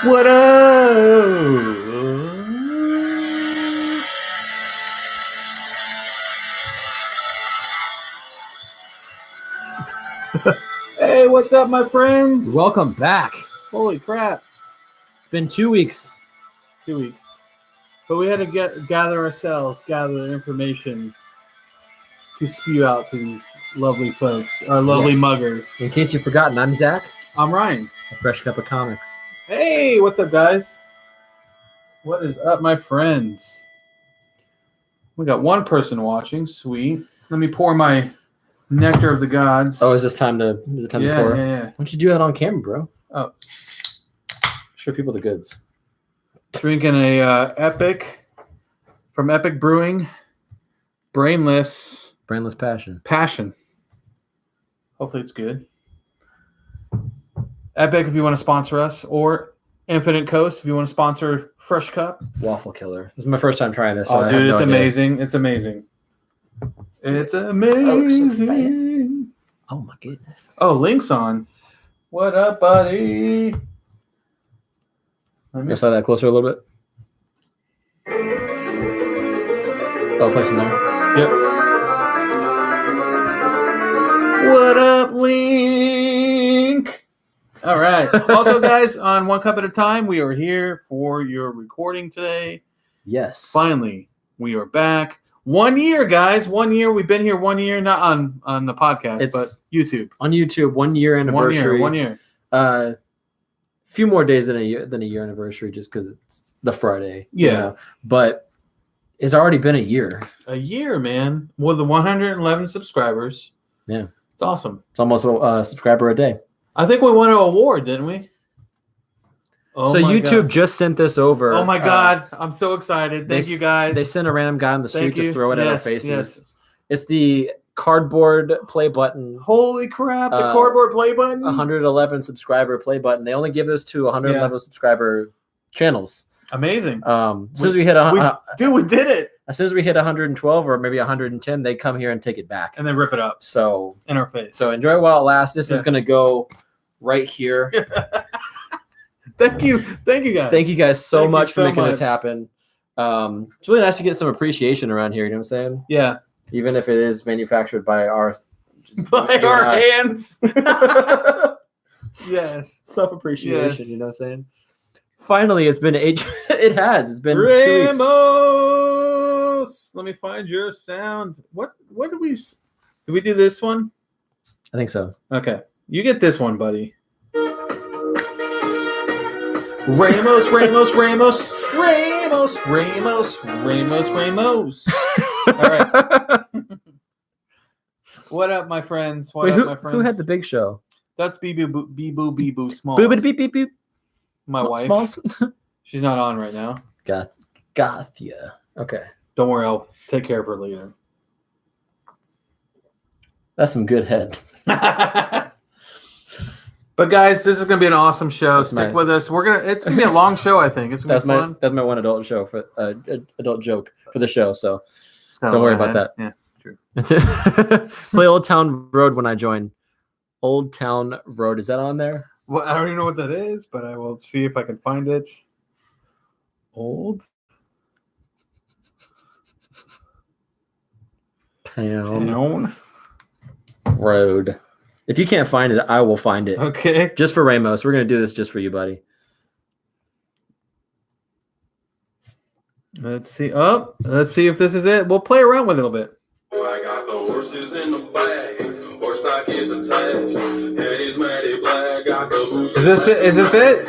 What up? Hey, what's up, my friends? Welcome back. Holy crap. It's been 2 weeks. 2 weeks. But we had to gather the information to spew out to these lovely folks, our lovely Yes. muggers. In case you've forgotten, I'm Zach, I'm Ryan. a fresh cup of comics. Hey, what's up, guys? What is up, my friends? We got one person watching. Sweet. Let me pour my nectar of the gods. Oh, is it time to pour? Yeah. Why don't you do that on camera, bro? Oh. Show people the goods. Drinking a Epic from Epic Brewing, Brainless Passion. Hopefully it's good. Epic if you want to sponsor us, or Infinite Coast if you want to sponsor Fresh Cup. Waffle killer. This is my first time trying this. Oh, so dude, I have it's no idea. amazing. It's amazing. It's amazing. Oh, my goodness. Oh, Link's on. What up, buddy? Let me You slide that closer a little bit? Oh, place them there. Yep. What up, Link? All right. Also, guys, on One Cup at a Time, we are here for your recording today. Yes. Finally, we are back. 1 year, guys. 1 year. We've been here 1 year, not on the podcast, It's but YouTube. On YouTube, 1 year anniversary. 1 year. Few more days than a year anniversary, just because it's the Friday. Yeah. But it's already been a year. A year, man. With the 111 subscribers. Yeah. It's awesome. It's almost a subscriber a day. I think we won an award, didn't we? Oh, So my YouTube God. just sent this over. Oh my God! I'm so excited. Thank they- you guys. They sent a random guy on the street Thank to you. throw it at our Yes, faces. yes. It's the cardboard play button. Holy crap! The Uh, cardboard play button. 111 subscriber play button. They only give this to 111 subscriber channels. Amazing, As soon as we hit dude. We did it, as soon as we hit 112 or maybe 110, they come here and take it back. and then rip it up So in our face. enjoy it while it lasts. This is Yeah. gonna go right here. Thank you guys. Thank you guys so Thank you much for so making this much. happen. It's really nice to get some appreciation around here. You know what I'm saying? Yeah, Even if it is manufactured by our by you our and I. hands. Yes. self-appreciation. Yes. You know what I'm saying? Finally, it's been it has. It's been 2 weeks. Ramos. Let me find your sound. What did we do this one? I think so. Okay, you get this one, buddy. Ramos. All right. What up, my friends? Wait, who had the big show? That's Bee-Boo Small. Boobity beep beep beep. My wife. Smalls? She's not on right now. Gotcha. Okay. Don't worry, I'll take care of her later. That's some good head. But guys, this is gonna be an awesome show. That's Stick my- with us. It's gonna be a long show. I think it's gonna That's be fun. my one adult show for adult joke for the show. So It's kinda don't worry long about ahead. that. Yeah. that's it. Play Old Town Road when I join. Old Town Road, is that on there? Well, I don't even know what that is, but I will see if I can find it. Old Town Road. If you can't find it, I will find it. Okay. Just for Ramos. We're gonna do this just for you, buddy. Let's see. Oh, let's see if this is it. We'll play around with it a little bit. I got the horses in the bag. Horse stock is attached. Head is matted black. Got the boots. Is this it? Is this it?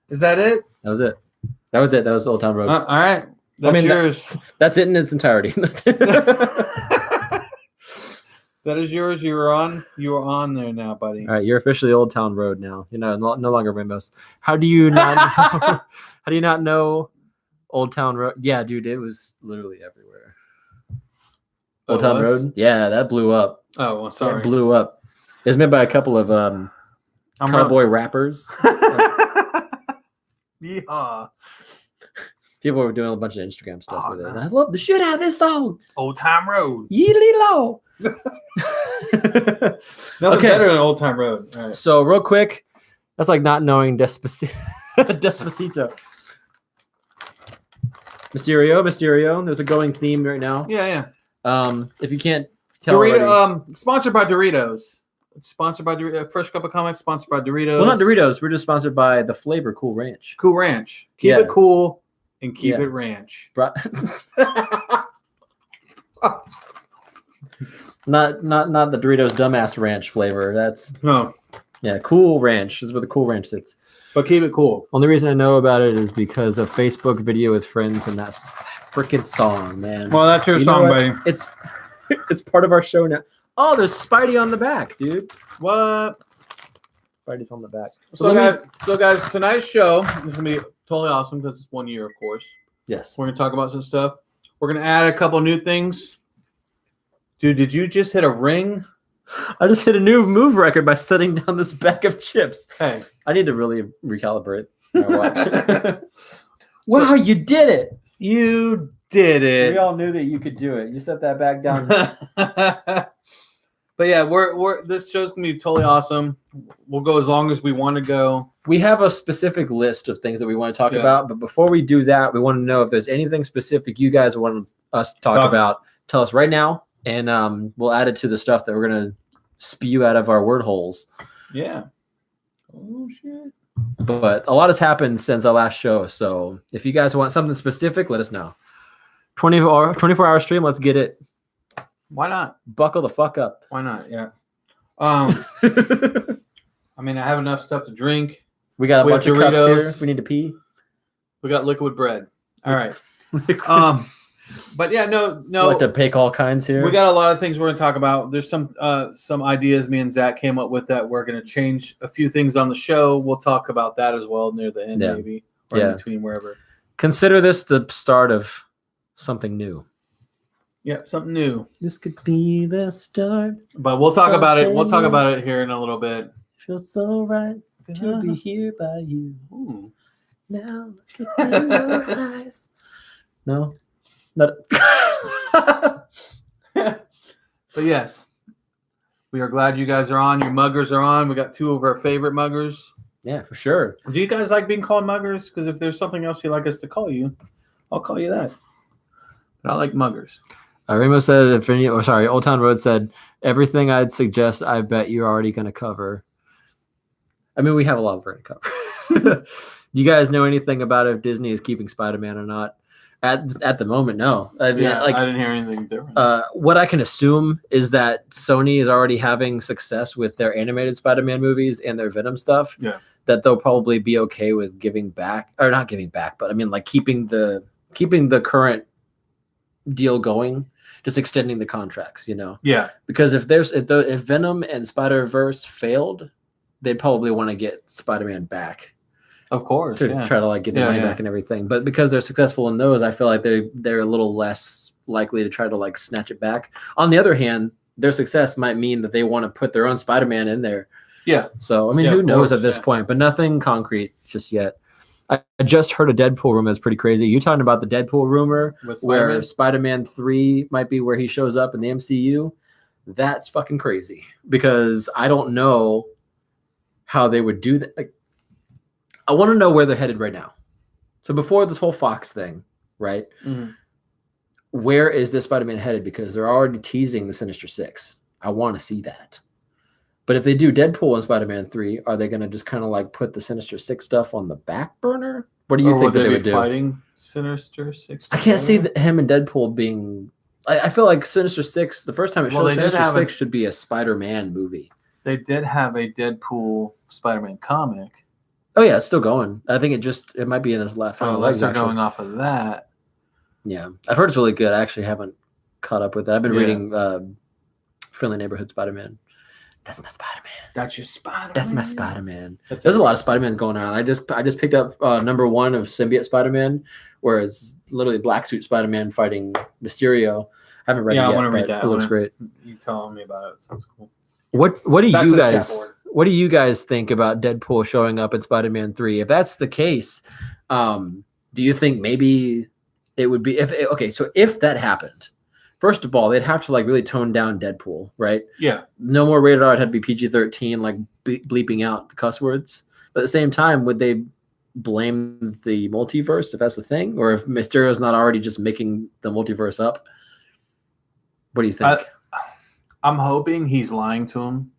Is that it? That was it. That was Old Town Road. All right. That's mean, yours. That's it in its entirety. That is yours. You were on there now, buddy. All right, you're officially Old Town Road now. You're no longer Ramos. How do you not know, how do you not know Old Town Road? Yeah, dude, it was literally everywhere. Oh, Old it Town was? Road? Yeah, that blew up. Oh, well, That sorry. blew up. It was made by a couple of I'm cowboy rappers. Yeehaw. People were doing a bunch of Instagram stuff Oh, with it. no. I love the shit out of this song. Old Time Road. Yeedly low. Nothing Okay. better than Old Time Road. All right. So real quick, that's like not knowing Despacito. Despacito. Mysterio. There's a going theme right now. Yeah. If you can't tell already, Sponsored by Doritos. It's sponsored by Fresh Cup of Comics. Sponsored by Doritos. well, not Doritos. We're just sponsored by the flavor Cool Ranch. Cool Ranch. Keep Yeah. it cool and keep Yeah. it ranch. Bro- not the Doritos Dumbass Ranch flavor. That's No, Cool Ranch. This is where the Cool Ranch sits. but keep it cool. Only reason I know about it is because of Facebook video with friends and that freaking song, man. Well, that's your You know song, what? buddy. It's part of our show now. Oh, there's Spidey on the back, dude. What? Spidey's on the back. So guys, tonight's show is gonna be totally awesome because it's 1 year, of course. Yes. We're gonna talk about some stuff. We're gonna add a couple new things. Dude, did you just hit a ring? I just hit a new move record by setting down this bag of chips. Hey. I need to really recalibrate my watch. Wow, you did it. You did We it. all knew that you could do it. You set that bag down. But yeah, we're this show's gonna be totally awesome. We'll go as long as we want to go. We have a specific list of things that we want to talk Yeah. about, but before we do that, we want to know if there's anything specific you guys want us to talk about. Tell us right now, and we'll add it to the stuff that we're gonna spew out of our word holes. Yeah. Oh shit. But a lot has happened since our last show, so if you guys want something specific, let us know. 24-hour stream, let's get it. Why not? Buckle the fuck up. Why not? Yeah. I mean, I have enough stuff to drink. We got a We bunch have of cups Doritos. here. We need to pee. We got liquid bread. All right. But yeah, no. Like to pick all kinds here. We got a lot of things we're going to talk about. There's some ideas me and Zach came up with that we're going to change a few things on the show. We'll talk about that as well near the end, Yeah. maybe, or Yeah. in between, wherever. Consider this the start of something new. Yep, something new. This could be the start. But we'll talk about it. We'll talk Something about it here in a little bit. Feels so right to be here by you. Ooh. Now look at in your eyes. No, not. But yes, we are glad you guys are on. Your muggers are on. We got two of our favorite muggers. Yeah, for sure. Do you guys like being called muggers? Because if there's something else you'd like us to call you, I'll call you that. But I like muggers. Rainbow said, Old Town Road said, everything I'd suggest, I bet you're already going to cover. I mean, we have a lot we're going to cover. Do you guys know anything about if Disney is keeping Spider-Man or not? At the moment, no. I mean, I didn't hear anything different. what I can assume is that Sony is already having success with their animated Spider-Man movies and their Venom stuff. Yeah. That they'll probably be okay with giving back, or not giving back, but I mean, like keeping the current deal going, just extending the contracts, you know. Yeah. Because if Venom and Spider-Verse failed, they'd probably want to get Spider-Man back Of course. to yeah. try to like get the money back and everything. But because they're successful in those, I feel like they're a little less likely to try to like snatch it back. On the other hand, their success might mean that they want to put their own Spider-Man in there. Yeah. So I mean, Yeah, who of knows course, at this yeah. point? But nothing concrete just yet. I just heard a Deadpool rumor that's pretty crazy. You talking about the Deadpool rumor With where Spider-Man? Spider-Man 3 might be where he shows up in the MCU? That's fucking crazy because I don't know how they would do that. Like, I want to know where they're headed right now. So before this whole Fox thing, right? Mhm. Where is this Spider-Man headed? Because they're already teasing the Sinister Six. I want to see that. But if they do Deadpool and Spider-Man 3, are they going to just kind of like put the Sinister Six stuff on the back burner? What do you Or think that they be would do? fighting Sinister Six? I can't see together? him and Deadpool being. I feel like Sinister Six. The first time it Well, showed they did Sinister have Six should be a Spider-Man movie. They did have a Deadpool Spider-Man comic. Oh yeah, it's still going. I think it might be in his left. So final unless legs, they're actually. going off of that. Yeah, I've heard it's really good. I actually haven't caught up with it. I've been Yeah. reading Friendly Neighborhood Spider-Man. That's my Spider-Man. That's your Spider-Man. That's my Spider-Man. That's There's it. a lot of Spider-Man going on. I just picked up number 1 of Symbiote Spider-Man, where it's literally Black Suit Spider-Man fighting Mysterio. I haven't read Yeah, I it yet, wanna read but that. it looks I wanna- great. You telling me about it sounds cool. What do Back you to the chat guys board. what do you guys think about Deadpool showing up in Spider-Man 3? If that's the case, do you think maybe it would be if that happened? First of all, they'd have to like really tone down Deadpool, right? Yeah. No more rated R. It had to be PG-13, like bleeping out the cuss words. But at the same time, would they blame the multiverse if that's the thing, or if Mysterio's not already just making the multiverse up. What do you think? I'm hoping he's lying to him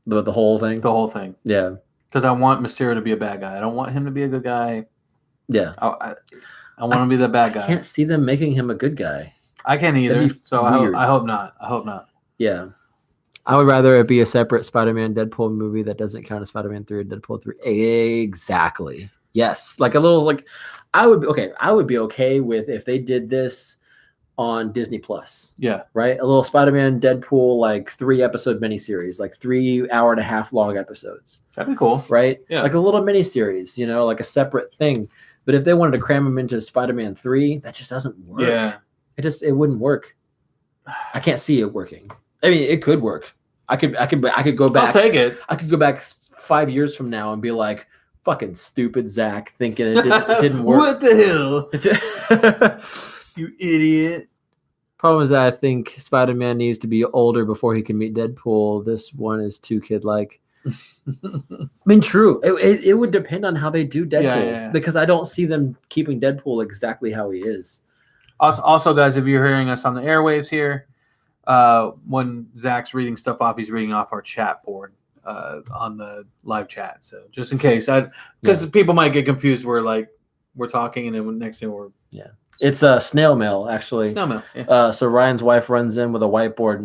The whole thing? the whole thing. Yeah. Because I want Mysterio to be a bad guy. I don't want him to be a good guy. Yeah. I want him to be the bad guy. I can't see them making him a good guy. I can't either. That'd be So weird. I hope not. I hope not. Yeah. I would rather it be a separate Spider-Man Deadpool movie that doesn't count as Spider-Man 3 or Deadpool 3. Exactly. Yes. Like a little like I would be okay with if they did this on Disney Plus, Yeah. right? A little Spider-Man Deadpool like 3-episode miniseries, like 3 hour-and-a-half long episodes, That'd be cool. right? Yeah. Like a little miniseries, like a separate thing. But if they wanted to cram them into Spider-Man 3, that just doesn't work. Yeah. It wouldn't work. I can't see it working. I mean, it could work. I could go back. I'll take it. I could go back 5 years from now and be like, fucking stupid Zach thinking it didn't work. What the hell? You idiot. Problem is that I think Spider-Man needs to be older before he can meet Deadpool. This one is too kid-like. I mean, true. It would depend on how they do Deadpool. Yeah. Because I don't see them keeping Deadpool exactly how he is. Also, guys, if you're hearing us on the airwaves here, when Zach's reading stuff off, he's reading off our chat board on the live chat. So just in case, because people might get confused, we're talking, and then next thing we're It's a snail mail, actually. Snail mail. Yeah. So Ryan's wife runs in with a whiteboard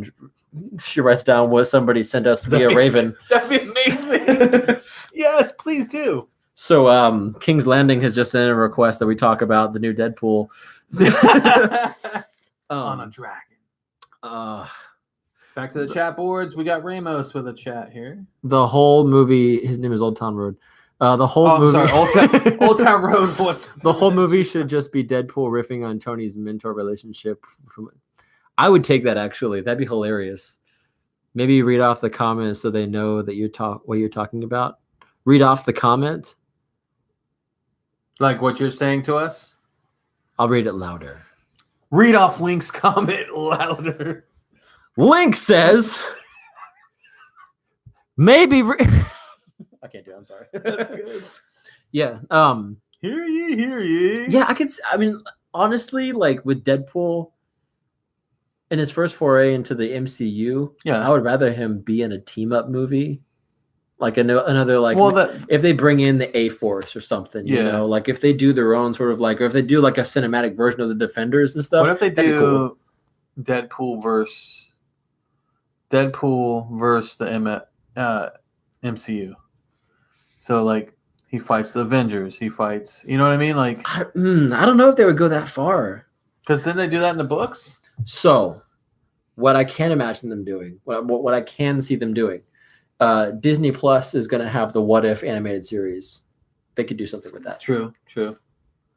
and she writes down what somebody sent us via Raven. That'd be amazing. Yes, please do. So King's Landing has just sent a request that we talk about the new Deadpool. On a dragon. Uh, Back to the chat boards. We got Ramos with a chat here. the whole movie, his name is Old Town Road. The whole movie, Sorry, Old Town Road. What's the whole movie should just be Deadpool riffing on Tony's mentor relationship. I would take that, actually. That'd be hilarious. Maybe read off the comments so they know that what you're talking about. Read off the comment. Like what you're saying to us? I'll read it louder. Read off Link's comment louder. Link says, maybe. I can't do it. I'm sorry. That's good. Yeah. Hear ye. Yeah, I mean, honestly, like with Deadpool in his first foray into the MCU, Yeah. I would rather him be in a team up movie. Like another like Well, if they bring in the A-Force or something, Yeah. like if they do their own sort of like, or if they do like a cinematic version of the Defenders and stuff. what if they that'd be do Deadpool versus the MCU? So like he fights the Avengers. He fights. You know what I mean? Like I don't know if they would go that far. because didn't they do that in the books? So, what I can imagine them doing, what I can see them doing, Disney Plus is going to have the What If animated series. They could do something with that True.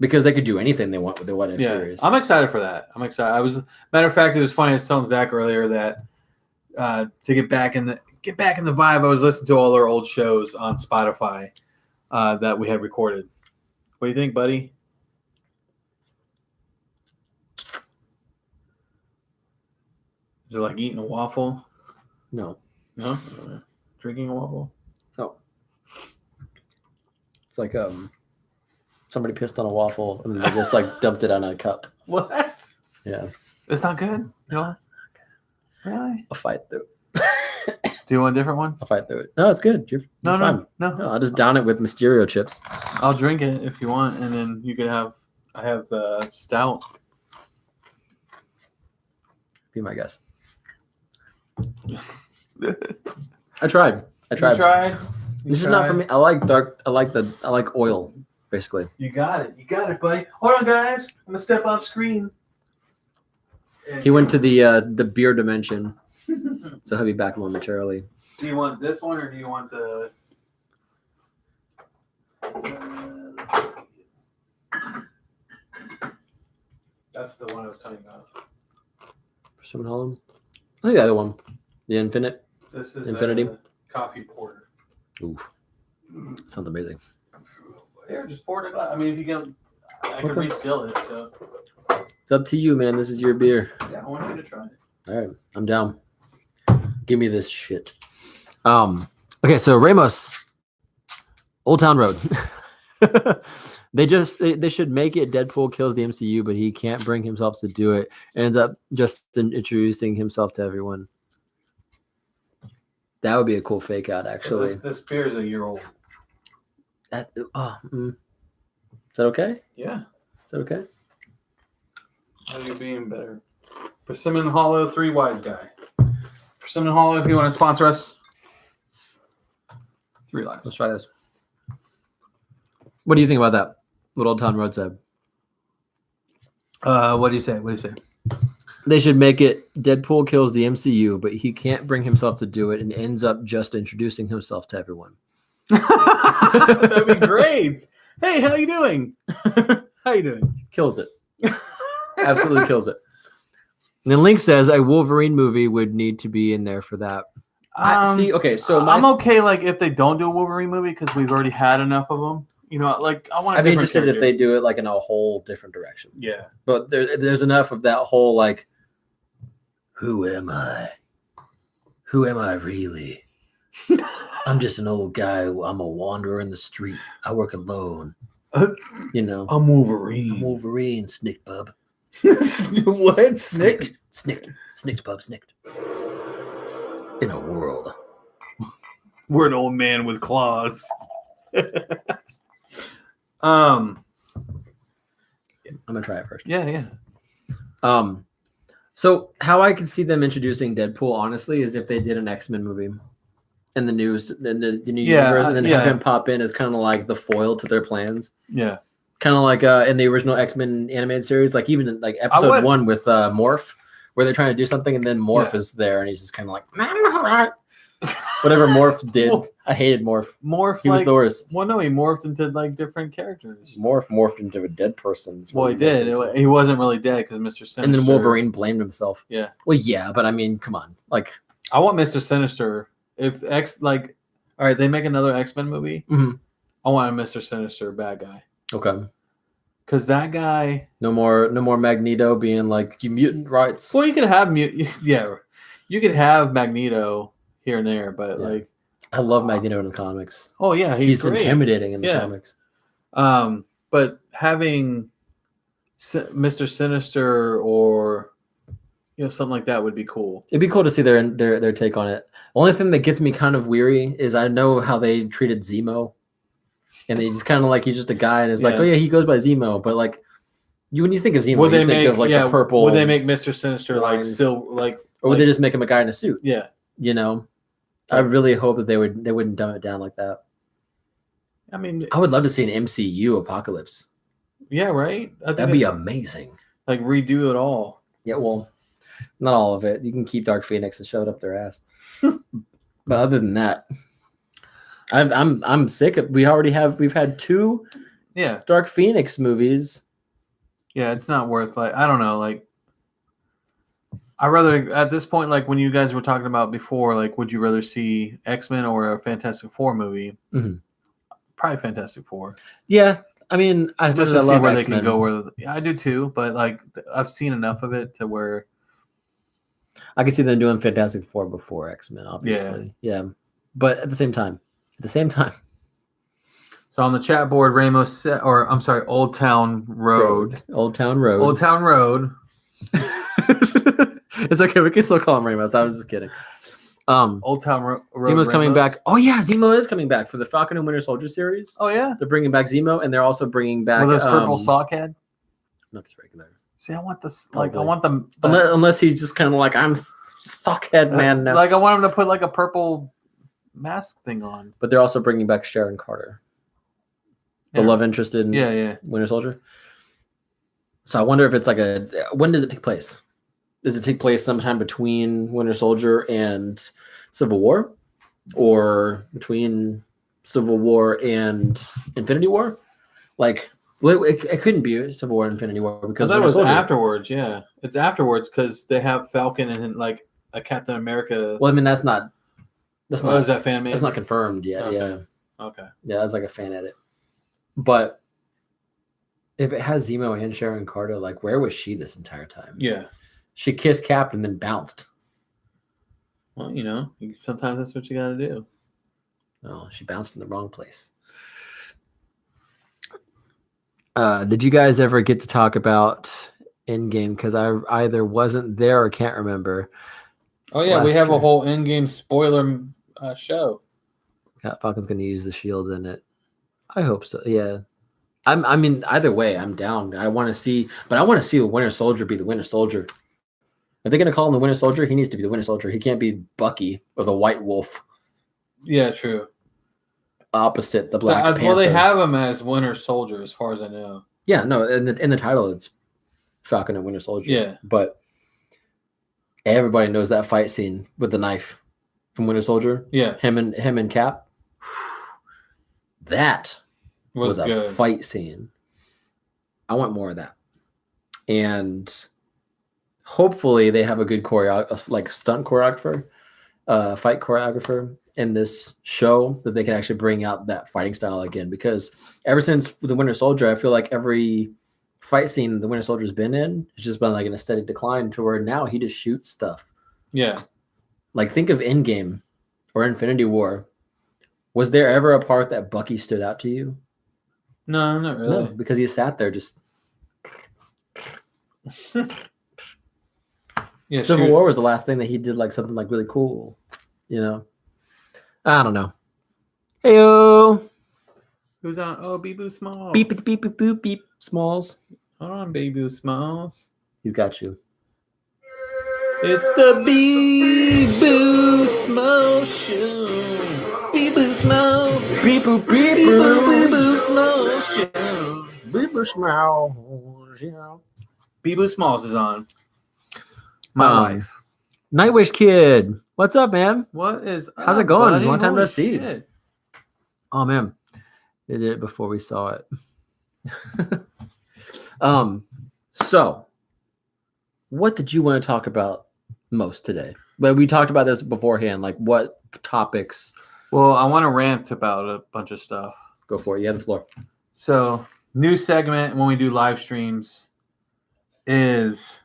because they could do anything they want with the What If series. I'm excited for that. I'm excited. Matter of fact, it was funny. I was telling Zach earlier that to get back in the vibe, I was listening to all our old shows on Spotify that we had recorded. What do you think, buddy? Is it like eating a waffle? No, No? Drinking a waffle? no. It's like somebody pissed on a waffle and they just like dumped it on a cup. What? Yeah, It's not good? No, it's not good. Really? I'll fight through it. Do you want a different one? I'll fight through it. No, it's good. You're No, fine. no. No, I'll just down it with Mysterio chips. I'll drink it if you want, and then you can have. I have stout. Be my guest. I tried. You tried. This is not for me. I like I like oil, basically. You got it. You got it, buddy. Hold on, guys. I'm gonna step off screen. He went to the beer dimension, so he'll be back momentarily. Do you want this one or do you want the? That's the one I was telling you about. Persimmon Holland. I think the other one, the Infinite. This is Infinity? coffee porter. Ooh, sounds amazing. Here, just pour it in a glass. I mean, if you get, I can Okay. reseal it. So It's up to you, man. This is your beer. yeah, I want you to try it. All right, I'm down. Give me this shit. Okay, so Ramos, Old Town Road. They should make it Deadpool kills the MCU, but he can't bring himself to do it. Ends up just introducing himself to everyone. That would be a cool fake out, actually. This beer is a year old. Is that okay? Yeah. Is that okay? How are you being better? Persimmon Hollow 3 Wise Guy. Persimmon Hollow, if you want to sponsor us. 3 lives. Let's try this. What do you think about that? What Old Town Road said. What do you say? What do you say? They should make it Deadpool kills the MCU, but he can't bring himself to do it and ends up just introducing himself to everyone. That'd be great. Hey, how you doing? How you doing? Kills it. Absolutely kills it. And then Link says a Wolverine movie would need to be in there for that. See, okay, so I'm okay. Like if they don't do a Wolverine movie because we've already had enough of them. You know, like I want. I'd be interested if they do it like in a whole different direction. Yeah, but there's enough of that whole like, who am I? Who am I really? I'm just an old guy. I'm a wanderer in the street. I work alone. You know, I'm Wolverine. I'm Wolverine, snicked bub. What? Snicked bub, snicked. In a world. We're an old man with claws. I'm gonna try it first. Yeah. So how I could see them introducing Deadpool, honestly, is if they did an X-Men movie in the news, the new universe, and then have him pop in as kind of like the foil to their plans. Yeah. Kind of like in the original X-Men animated series, like even in, like episode 1 with Morph, where they're trying to do something, and then Morph is there, and he's just kind of like, whatever Morph did. I hated Morph. He was the worst. Well, no, he morphed into like different characters. Morph morphed into a dead person. Well, he did. He wasn't really dead because Mr. Sinister. And then Wolverine blamed himself. Yeah. Well, yeah, but I mean, come on. Like, I want Mr. Sinister. If all right, they make another X-Men movie. Mm-hmm. I want a Mr. Sinister bad guy. Okay. Because that guy. No more Magneto being like, you mutant rights. Well, you could have you could have Magneto here and there, but like. I love Magneto in the comics. Oh yeah, he's great. Intimidating in the comics. But having Mr. Sinister or something like that would be cool. It'd be cool to see their take on it. Only thing that gets me kind of weary is I know how they treated Zemo, and they just kind of like he's just a guy, and it's like, oh yeah, he goes by Zemo, but like when you think of Zemo, you think of like the purple. Would they make Mr. Sinister lines. or would they just make him a guy in a suit? Yeah, I really hope that they wouldn't dumb it down like that. I mean, I would love to see an MCU apocalypse. Yeah, right. That'd be amazing. Like redo it all. Yeah, well, not all of it. You can keep Dark Phoenix and shove it up their ass. But other than that, I'm sick of. We've had 2 Dark Phoenix movies. Yeah, it's not worth I don't know, I rather at this point, like when you guys were talking about before, like would you rather see X-Men or a Fantastic Four movie? Mm-hmm. Probably Fantastic Four. Yeah, I mean, I just to see where X-Men. They can go. Where I do too, but like I've seen enough of it to where I could see them doing Fantastic Four before X-Men, obviously. Yeah, but at the same time. So on the chat board, Old Town Road. Old Town Road. Old Town Road. It's okay. We can still call him Ramos. I was just kidding. Old Town Road. Zemo's coming back. Oh yeah, Zemo is coming back for the Falcon and Winter Soldier series. Oh yeah, they're bringing back Zemo, and they're also bringing back with his purple sock head. Not just regular. See, I want this. Like, I want them. Unless he's just kind of like, I'm sockhead man now. Like, I want him to put like a purple mask thing on. But they're also bringing back Sharon Carter, the love interest in Winter Soldier. So I wonder if it's like when does it take place? Does it take place sometime between Winter Soldier and Civil War, or between Civil War and Infinity War? Like, well, it couldn't be Civil War and Infinity War because that was afterwards. Yeah, it's afterwards because they have Falcon and like a Captain America. Well, I mean that's not. Is that fan made? That's not confirmed yet. Okay. Yeah. Okay. Yeah, that's like a fan edit. But if it has Zemo and Sharon Carter, like where was she this entire time? Yeah. She kissed Cap and then bounced. Well, sometimes that's what you got to do. Oh, she bounced in the wrong place. Did you guys ever get to talk about Endgame? Because I either wasn't there or can't remember. Oh yeah, we Last have a year. whole in-game spoiler show. Falcon's going to use the shield in it. I hope so. Yeah. I mean, either way, I'm down. I want to see, but I want to see the Winter Soldier be the Winter Soldier. If they're going to call him the Winter Soldier, he needs to be the Winter Soldier. He can't be Bucky or the White Wolf Yeah, true. opposite the Black Panther. Well, they have him as Winter Soldier, as far as I know. Yeah, no, in the title, it's Falcon and Winter Soldier. Yeah. But everybody knows that fight scene with the knife from Winter Soldier. Yeah, Him and Cap. That was a good. fight scene. I want more of that. And hopefully they have a good stunt choreographer, fight choreographer in this show that they can actually bring out that fighting style again. Because ever since the Winter Soldier, I feel like every fight scene the Winter Soldier's been in has just been like in a steady decline to where now he just shoots stuff. Yeah. Like think of Endgame or Infinity War. Was there ever a part that Bucky stood out to you? No, not really. No, because he sat there just. Yeah, Civil War was the last thing that he did like something like really cool, you know. I don't know. Heyo, Who's on? Oh, Bee-Boo Smalls. beep beep beep beep beep beep. Smalls, Hold on, Bee-Boo Smalls. he's got you. It's the Bee-Boo Smalls show. Bee-Boo Smalls. Beep boop beep Bee-Boo Smalls show. beep beep smalls. Yeah. Bee-Boo Smalls is on. My wife. Nightwish Kid, what's up, man? What is How's it up, going? buddy? Long time no Holy see. shit. Oh man, they did it before we saw it. So what did you want to talk about most today? But we talked about this beforehand. Like, what topics? Well, I want to rant about a bunch of stuff. Go for it. You have the floor. So, new segment when we do live streams is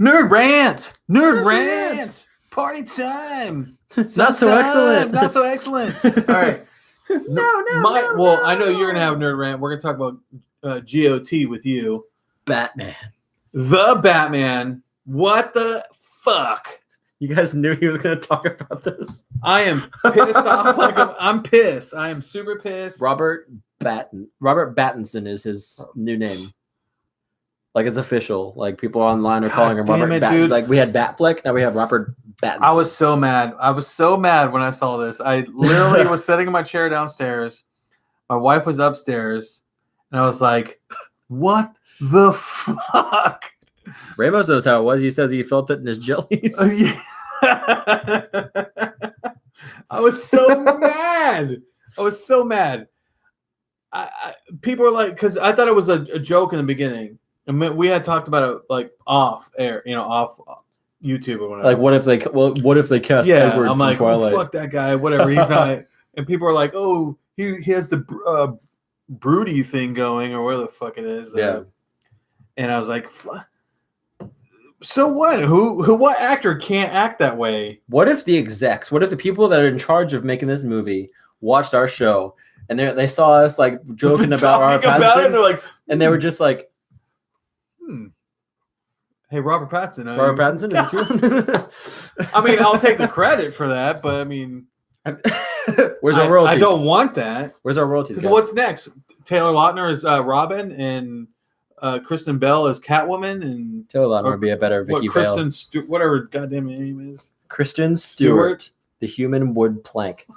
Nerd Rant. Nerd Rant. Party time. Not so excellent. Not so excellent. All right. Well, I know you're gonna have Nerd Rant. We're gonna talk about GOT with you. Batman. The Batman. What the fuck? You guys knew he was going to talk about this. I am pissed off. I'm pissed. I am super pissed. Robert Pattinson is his new name. Like, it's official. Like, people online are calling him Robert Pattinson. Like, we had Batfleck, now we have Robert Pattinson. I was so mad. I was so mad when I saw this. I literally was sitting in my chair downstairs. My wife was upstairs, and I was like, "What the fuck?" Ramos knows how it was. He says he felt it in his jellies. I was so mad. I was so mad. People were like, because I thought it was a joke in the beginning. I mean, we had talked about it like off air, off YouTube or whatever. Like, what if they cast Edward I'm from like, Twilight? oh, fuck that guy, whatever. He's not. And people are like, oh, he has the broody thing going, or whatever the fuck it is. Yeah. And I was like, so what? What actor can't act that way? What if the people that are in charge of making this movie watched our show and they saw us like joking about Robert Pattinson, and they're like, and they were just like, hey, Robert Pattinson. Robert Pattinson is you? I mean, I'll take the credit for that, but I mean, where's our royalties? I don't want that. Where's our royalties? Because what's next? Taylor Lautner is Robin, and Kristen Bell is Catwoman, and Taylor Lautner would be a better Vicky Vale. Kristen Stewart, whatever goddamn her name is. Kristen Stewart, the human wood plank.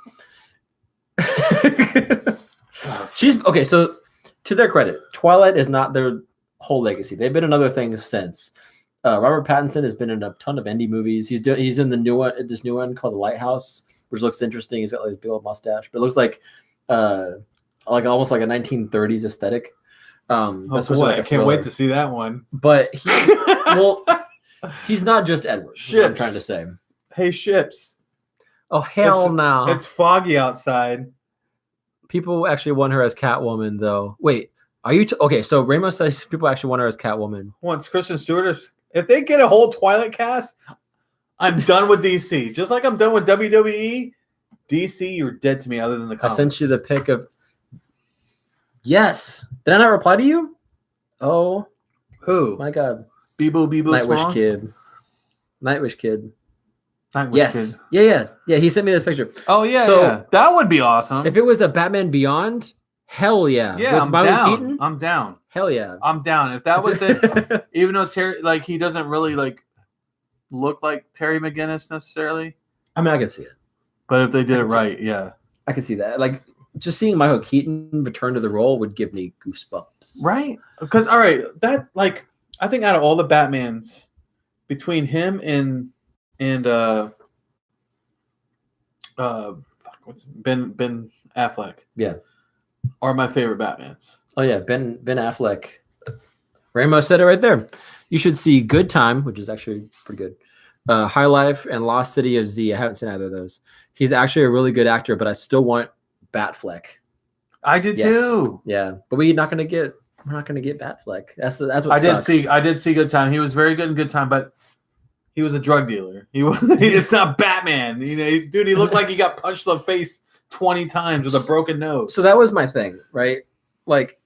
She's okay. So, to their credit, Twilight is not their whole legacy. They've been in other things since. Robert Pattinson has been in a ton of indie movies. He's in the new one, this new one called The Lighthouse, which looks interesting. He's got like this big old mustache, but it looks like almost like a 1930s aesthetic. That's boy, I can't wait to see that one. But he's not just Edward. Is what I'm trying to say. Hey, ships. Oh hell no! It's foggy outside. People actually want her as Catwoman, though. Wait, are you okay? So Ramos says people actually want her as Catwoman. Once Kristen Stewart, if they get a whole Twilight cast, I'm done with DC. Just like I'm done with WWE. DC, you're dead to me. Other than the comics. I sent you the pic of. Yes, did I not reply to you? Oh Who? my God. Bebo Nightwish Smong? Kid. Nightwish Kid. Nightwish Yes. Kid. Yeah. He sent me this picture. Oh yeah, So, yeah. That would be awesome. If it was a Batman Beyond, hell yeah. yeah, With I'm Michael down. Keaton, I'm down. hell yeah. I'm down. If that was it, even though Terry, like, he doesn't really like look like Terry McGinnis necessarily, I mean, I can see it. but if they did I it can see right, yeah, I can see that. Like, just seeing Michael Keaton return to the role would give me goosebumps. right. Because all right, that like I think out of all the Batmans, between him and what's Ben Affleck, Yeah. are my favorite Batmans. Oh yeah, Ben Affleck. Ramos said it right there. You should see Good Time, which is actually pretty good. High Life and Lost City of Z. I haven't seen either of those. He's actually a really good actor, but I still want Batfleck. I did Yes. too. Yeah, but we're not gonna get Batfleck. That's what I sucks. did see Good Time. He was very good in Good Time, but he was a drug dealer. He was. It's not Batman. You know, dude. He looked like he got punched in the face 20 times with a broken nose. So that was my thing, right? Like,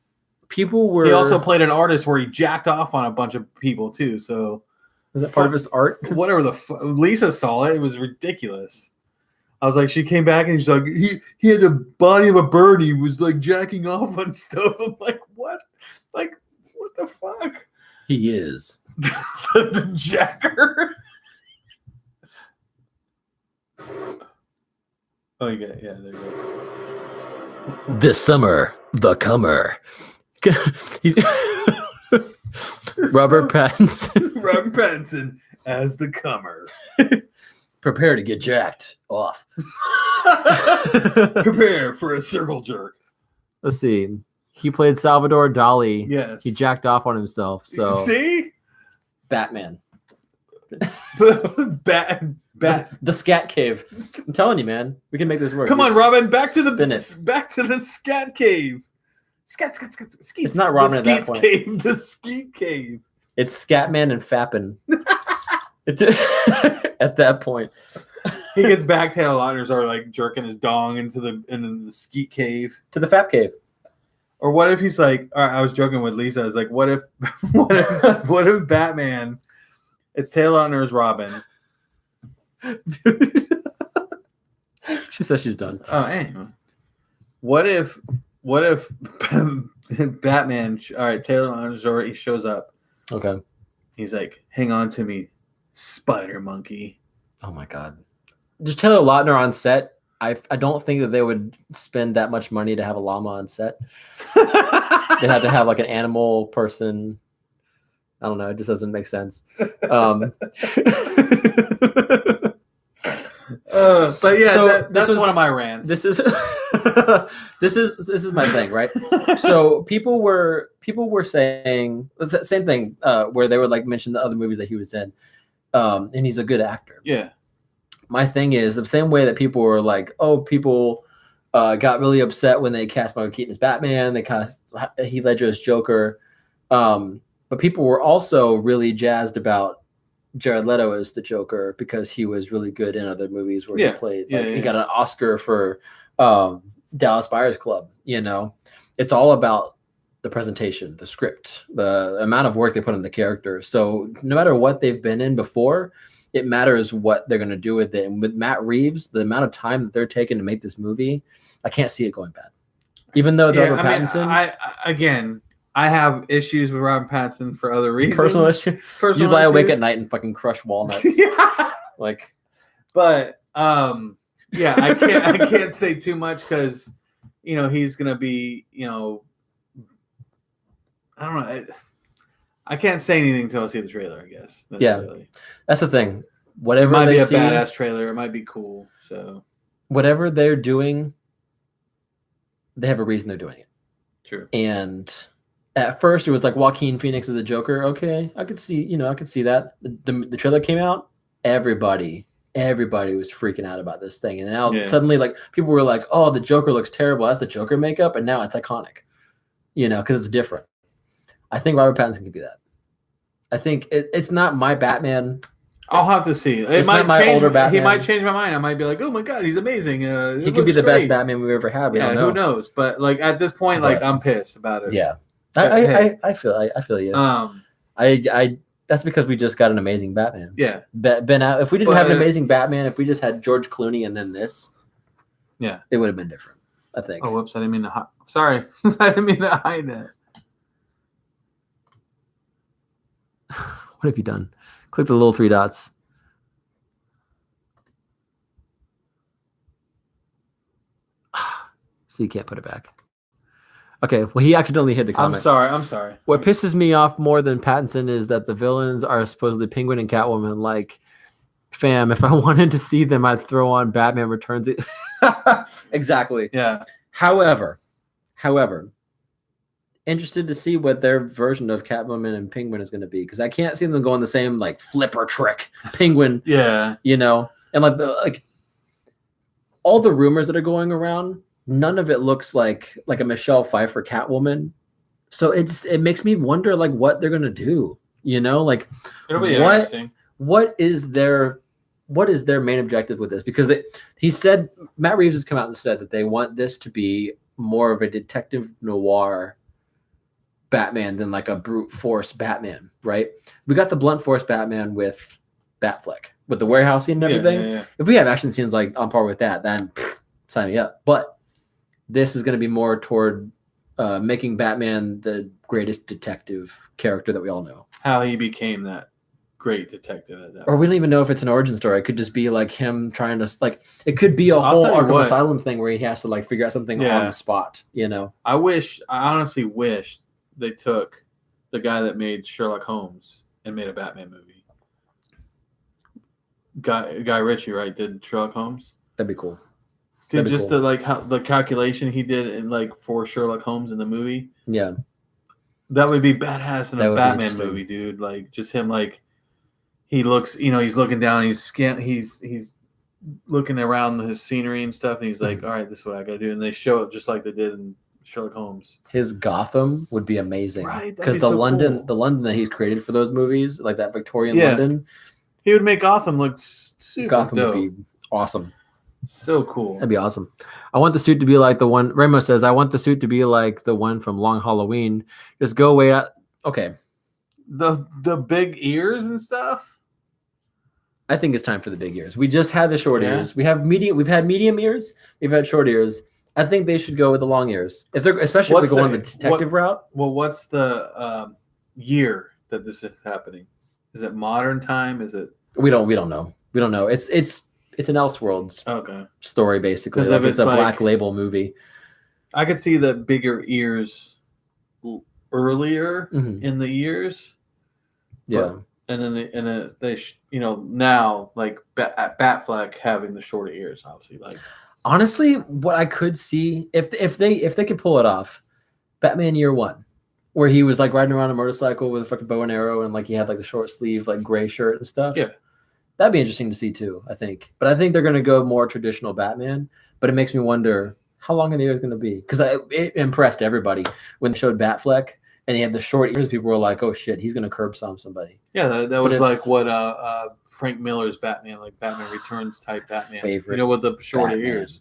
people were. He also played an artist where he jacked off on a bunch of people too. So was that part of his art? whatever Lisa saw it. It was ridiculous. I was like, she came back and she's like, he had the body of a bird. He was like jacking off on stuff. I'm like, what? Like, what the fuck? He is. the jacker. Oh, yeah, there you go. This summer, the comer. He's Robert Pattinson. Robert Pattinson as the comer. Prepare to get jacked off. Prepare for a circle jerk. Let's see. He played Salvador Dali. Yes. He jacked off on himself. So see, Batman. The Scat Cave. I'm telling you, man. We can make this work. Come on, Just Robin. Back to spin the it. back to the scat cave. Scat. Skeet. It's not Robin the at that Skeet point. Cave. The Skeet Cave. It's Scatman and Fappin. At that point. He gets back. Tail Lautners are like jerking his dong into the Skeet Cave. To the Fap Cave. Or what if he's like? All right, I was joking with Lisa. I was like, what if Batman? It's Tail Lautner's Robin. She says she's done. Oh, anyway. What if Batman? All right, Taylor Lautner's already shows up. Okay. He's like, "Hang on to me, Spider Monkey." Oh my God. Just Taylor Lautner on set. I don't think that they would spend that much money to have a llama on set. They had to have like an animal person. I don't know. It just doesn't make sense. But yeah, So that's one of my rants. This is this is my thing, right? So people were saying same thing where they would like mention the other movies that he was in, and he's a good actor. Yeah. My thing is the same way that people were like, oh, people got really upset when they cast Michael Keaton as Batman, they cast Heath Ledger as Joker, but people were also really jazzed about Jared Leto as the Joker because he was really good in other movies where he played. He got an Oscar for Dallas Buyers Club. You know, it's all about the presentation, the script, the amount of work they put in the character. So no matter what they've been in before, it matters what they're going to do with it. And with Matt Reeves, the amount of time that they're taking to make this movie, I can't see it going bad. Even though it's Robert Pattinson. I have issues with Robert Pattinson for other reasons. Personal issue. Personal You lie awake issues. at night and fucking crush walnuts. Yeah. Like, But yeah, I can't say too much because he's gonna be I don't know. I can't say anything until I see the trailer. I guess. Yeah, that's the thing. It Whatever might they be a see, badass trailer. It might be cool. So whatever they're doing, they have a reason they're doing it. true. And at first, it was like Joaquin Phoenix as a Joker. Okay, I could see that. The trailer came out. Everybody was freaking out about this thing, and now suddenly, like, people were like, "Oh, the Joker looks terrible. That's the Joker makeup," and now it's iconic. Because it's different. I think Robert Pattinson could be that. I think it's not my Batman. I'll have to see. It's not my older Batman. He might change my mind. I might be like, "Oh my god, he's amazing." He could be the best Batman we've ever had. Yeah, who knows? But like at this point, like I'm pissed about it. Yeah, I feel you. Um, I that's because we just got an amazing Batman. yeah, Ben out. If we didn't But- have an amazing Batman, if we just had George Clooney and then this, yeah. it would have been different. I think. Oh, whoops! I didn't mean to. Sorry, I didn't mean to hide that. What have you done? Click the little 3 dots. So you can't put it back. Okay, well, he accidentally hit the comment. I'm sorry. What pisses me off more than Pattinson is that the villains are supposedly Penguin and Catwoman. Like, fam, if I wanted to see them, I'd throw on Batman Returns. Exactly. Yeah, However, interested to see what their version of Catwoman and Penguin is going to be, because I can't see them going the same like flipper trick Penguin, yeah. and like all the rumors that are going around, none of it looks like a Michelle Pfeiffer Catwoman. So it makes me wonder like what they're going to do, like It'll be What- interesting. what is their main objective with this? Because he said, Matt Reeves has come out and said that they want this to be more of a detective noir Batman than like a brute force Batman, right? We got the blunt force Batman with Batfleck, with the warehousing and everything. Yeah. If we have action scenes like on par with that, then sign me up. But this is going to be more toward making Batman the greatest detective character that we all know. How he became that great detective at that. Or we don't even know if it's an origin story. It could just be like him trying to like. It could be a I'll whole tell you Arkham what. Asylum thing where he has to like figure out something Yeah. on the spot. I honestly wish they took the guy that made Sherlock Holmes and made a Batman movie. Guy Ritchie, right? Did Sherlock Holmes? That'd be cool. Dude, That'd be just cool. the calculation he did in like for Sherlock Holmes in the movie. Yeah, That would be badass in That a would be Batman interesting. movie, dude. Like just him, like he looks, he's looking down, he's looking around his scenery and stuff, and he's like, "All right, this is what I got to do." And they show it just like they did in Sherlock Holmes. his Gotham would be amazing. Right, that'd Because be the so London, cool. the London that he's created for those movies, like that Victorian Yeah. London, He would make Gotham look super Gotham dope. would be awesome. So cool. That'd be awesome. I want the suit to be like the one. Remo says, "I want the suit to be like the one from Long Halloween." Just go way out. Okay, The big ears and stuff. I think it's time for the big ears. We just had the short Yeah. ears. We've had medium ears. We've had short ears. I think they should go with the long ears. If they're especially if What's they're going the- the detective route. Well, what's the year that this is happening? Is it modern time? Is it We don't know. We don't know. It's an Elseworlds okay? story basically. 'Cause Like if it's it's a like- Black Label movie. I could see the bigger ears earlier Mhm. in the years. Yeah. And then now like Batfleck having the shorter ears, obviously. Like Honestly, what I could see if they could pull it off, Batman Year One, where he was like riding around a motorcycle with a fucking bow and arrow and like he had like the short sleeve like gray shirt and stuff. Yeah. That'd be interesting to see too, I think. But I think they're gonna go more traditional Batman. But it makes me wonder how long are the ears gonna be? Because it impressed everybody when they showed Batfleck and he had the short ears. People were like, "Oh shit, he's gonna curb stomp somebody." yeah, that But was if- like what Frank Miller's Batman, like Batman Returns type Batman. Favorite with the shorter Batman. ears.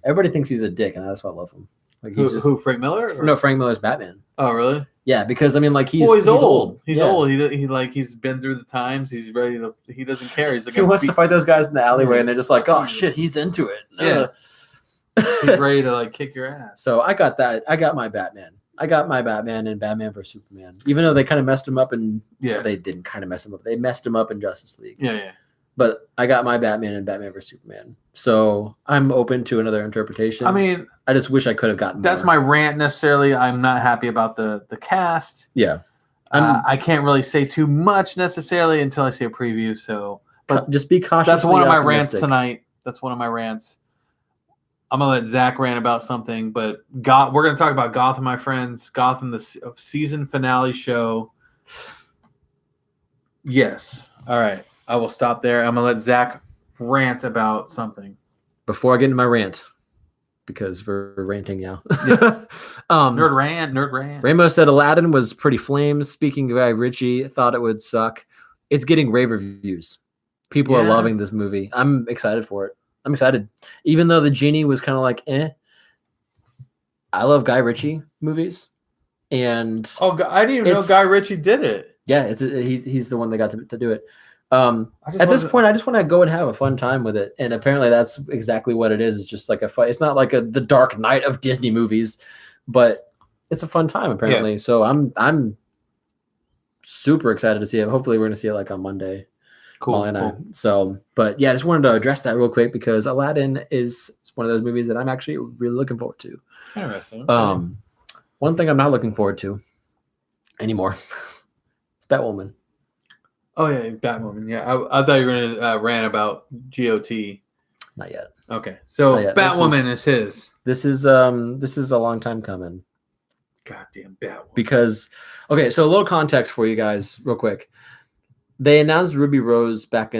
Everybody thinks he's a dick, and that's why I love him. Like he's just Who Frank Miller? Or- no Frank Miller's Batman. Oh, really? Yeah, because I mean, like he's He's old. He's Yeah. old. He's been through the times. He's ready to. He doesn't care. He's like He wants to fight those guys in the alleyway, and they're just like, "Oh Fuck you." shit, he's into it." Yeah. Ugh. He's ready to like kick your ass. So I got that. I got my Batman. I got my Batman and Batman vs Superman. Even though they kind of messed him up, and Yeah. they didn't kind of mess him up. They messed him up in Justice League. Yeah. But I got my Batman and Batman vs Superman. So I'm open to another interpretation. I mean, I just wish I could have gotten. that's more. my rant. Necessarily, I'm not happy about the cast. Yeah. I can't really say too much necessarily until I see a preview. So, but Just be cautious. that's one of my rants tonight. That's one of my rants. I'm gonna let Zach rant about something, but we're gonna talk about Gotham, my friends. Gotham, the season finale show. Yes. All right. I will stop there. I'm gonna let Zach rant about something. Before I get into my rant, because we're ranting now. Yes. Nerd Nerd rant. Rainbow said Aladdin was pretty flames. Speaking of Guy Ritchie, thought it would suck. It's getting rave reviews. People are Yeah. loving this movie. I'm excited for it. I'm excited. Even though the genie was kind of like, I love Guy Ritchie movies. And I didn't even know It's- Guy Ritchie did it. yeah, he's the one that got to do it. I just At this wasn't- point, I just want to go and have a fun time with it, and apparently that's exactly what it is. It's just like a fun. It's not like the Dark Knight of Disney movies, but it's a fun time apparently. So I'm super excited to see it. Hopefully, we're gonna see it like on Monday. cool. Molly and I. So, but yeah, I just wanted to address that real quick because Aladdin is one of those movies that I'm actually really looking forward to. Interesting. One thing I'm not looking forward to anymore. It's Batwoman. Oh yeah, Batwoman. Yeah, I thought you were gonna rant about GOT. Not yet. Okay, so Not yet. This Batwoman is his. This is a long time coming Goddamn Batwoman. because okay, so a little context for you guys real quick. They announced Ruby Rose back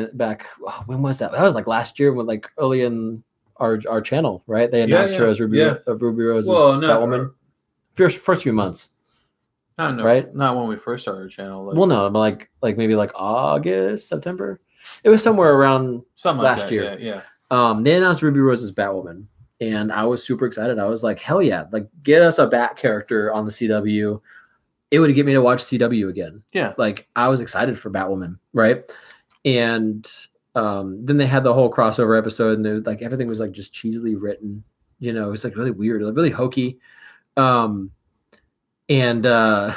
when was that? That was like last year when like early in our channel, right? They announced her as Ruby Rose as Batwoman. First few months. I don't know, right? Not when we first started our channel. Like, Well, no, but like maybe like August, September. It was somewhere around something like last that, year. Yeah. They announced Ruby Rose as Batwoman, and I was super excited. I was like, hell yeah, like get us a Bat character on the CW. It would get me to watch CW again. Yeah. Like I was excited for Batwoman, right? And then they had the whole crossover episode, and it, like everything was like just cheesily written. You know, it was like really weird, like really hokey. And I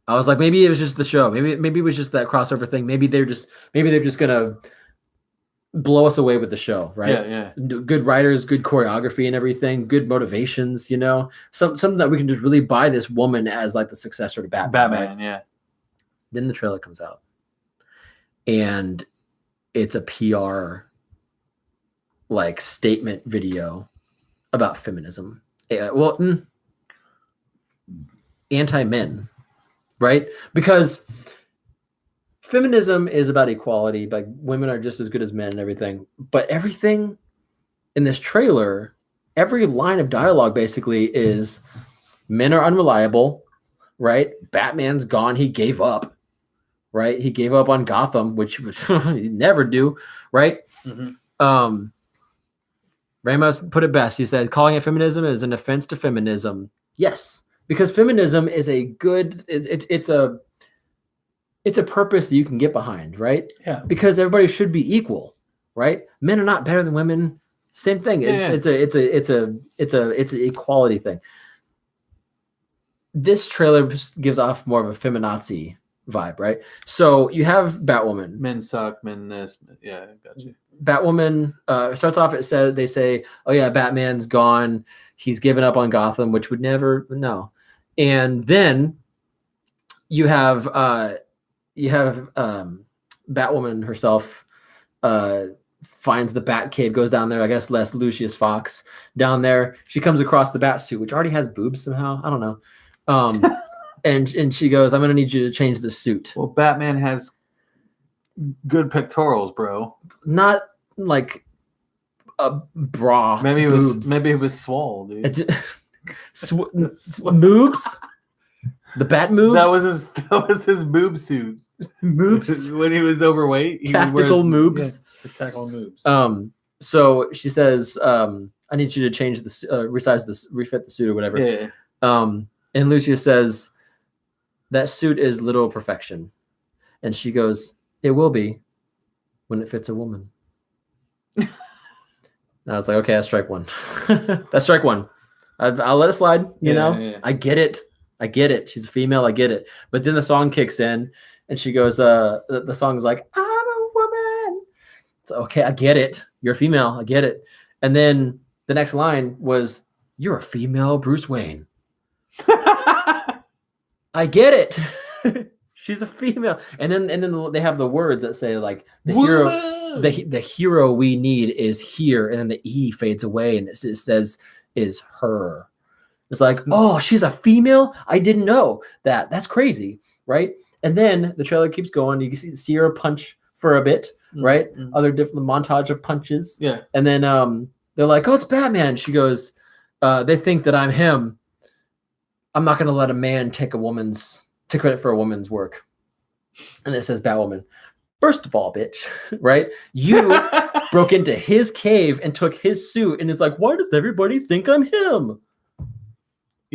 was like, maybe it was just the show. Maybe it was just that crossover thing. Maybe they're just gonna blow us away with the show, right? Yeah. Good writers, good choreography and everything, good motivations, you know, something that we can just really buy this woman as like the successor to Batman. Batman. Right? Yeah. Then the trailer comes out, and it's a PR like statement video about feminism. Anti-men, right? Because feminism is about equality, like women are just as good as men and everything. But everything in this trailer, every line of dialogue basically is men are unreliable, right? Batman's gone, he gave up, right? He gave up on Gotham, which he never do, right? Mm-hmm. Ramos put it best. He said, calling it feminism is an offense to feminism. Yes, because feminism is a good, it's a purpose that you can get behind, right? Yeah. Because everybody should be equal, right? Men are not better than women. Same thing. It's an equality thing. This trailer gives off more of a feminazi vibe, right? So you have Batwoman. Men suck. Men this. Yeah, got you. Batwoman starts off. They say, "Oh yeah, Batman's gone. He's given up on Gotham," which would never no. And then you have Batwoman herself finds the Batcave, goes down there. I guess less Lucius Fox down there. She comes across the Batsuit, which already has boobs somehow. I don't know. And she goes, "I'm gonna need you to change the suit." Well, Batman has good pectorals, bro. Not like a bra. Maybe it boobs. was swole, dude. Moobs. The bat moves. That was his boob suit. Moves. When he was overweight. He would wear Tactical his- moves. Yeah, his tactical moves. So she says, "I need you to change refit the suit or whatever." Yeah. And Lucia says, "That suit is literal perfection," and she goes, "It will be when it fits a woman." And I was like, "Okay, that's strike one. That's strike one. I'll let it slide. You know, Yeah. I get it. She's a female. I get it." But then the song kicks in, and she goes, "The song's like, I'm a woman." It's okay. I get it. You're a female. I get it. And then the next line was, "You're a female Bruce Wayne." I get it. She's a female. And then they have the words that say like the hero, the hero we need is here, and then the E fades away, and it says is her. It's like, oh, she's a female. I didn't know that. That's crazy, right? And then the trailer keeps going. You can see her punch for a bit, right? Mhm. Other different montage of punches. Yeah. And then they're like, "Oh, it's Batman." She goes, "They think that I'm him. I'm not going to let a man take credit for a woman's work." And it says Batwoman. First of all, bitch, right? You broke into his cave and took his suit and is like, "Why does everybody think I'm him?"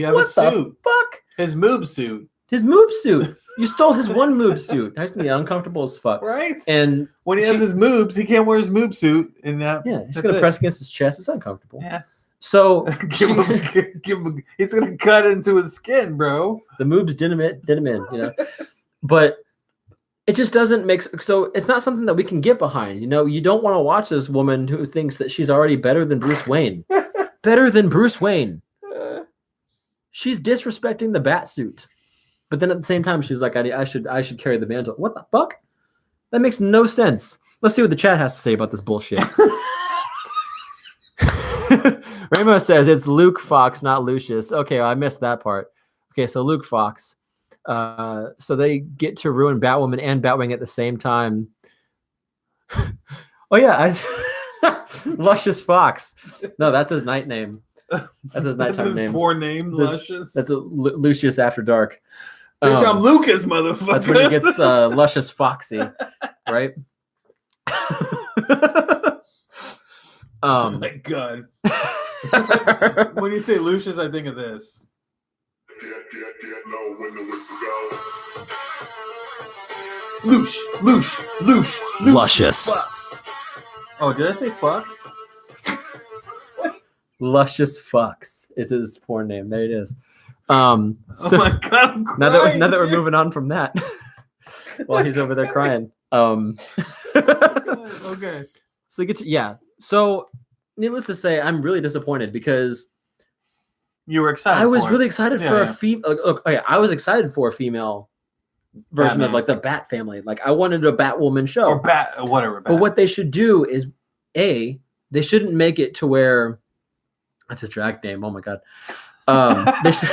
You have What a the suit. fuck? His moob suit. His moob suit. You stole his one moob suit. That's gonna be uncomfortable as fuck. Right? And When he has his moobs, he can't wear his moob suit. And that, yeah, he's that's gonna it. press against his chest. It's uncomfortable. Yeah. So He's gonna cut into his skin, bro. the moobs did him in, you know. But it just doesn't make so it's not something that we can get behind. You know, you don't want to watch this woman who thinks that she's already better than Bruce Wayne. Better than Bruce Wayne. She's disrespecting the bat suit. But then at the same time, she's like, I should carry the mantle. What the fuck? That makes no sense. Let's see what the chat has to say about this bullshit. Rainbow says it's Luke Fox, not Lucius. Okay, well, I missed that part. Okay, so Luke Fox. So they get to ruin Batwoman and Batwing at the same time. Oh yeah, Luscious Fox. No, that's his night name. That's his nighttime his name. poor name, Luscious. That's a Lucius After Dark. Bitch, I'm Lucas, motherfucker. That's when he gets Luscious Foxy, right? Oh my god. When you say Lucius, I think of this. Loosh. Luscious. Fucks. Oh, did I say fucks? Luscious Fox is his porn name. There it is. So Oh my god, I'm now that crying, we're dude. moving on from that, while he's over there crying. Okay. So So needless to say, I'm really disappointed because You were excited. I was for it. really excited for Yeah. a female. I was excited for a female version of Batman. like the Bat family. Like I wanted a Batwoman show. Or bat, whatever. But what they should do is, they shouldn't make it to where that's his drag name. Oh my god. They should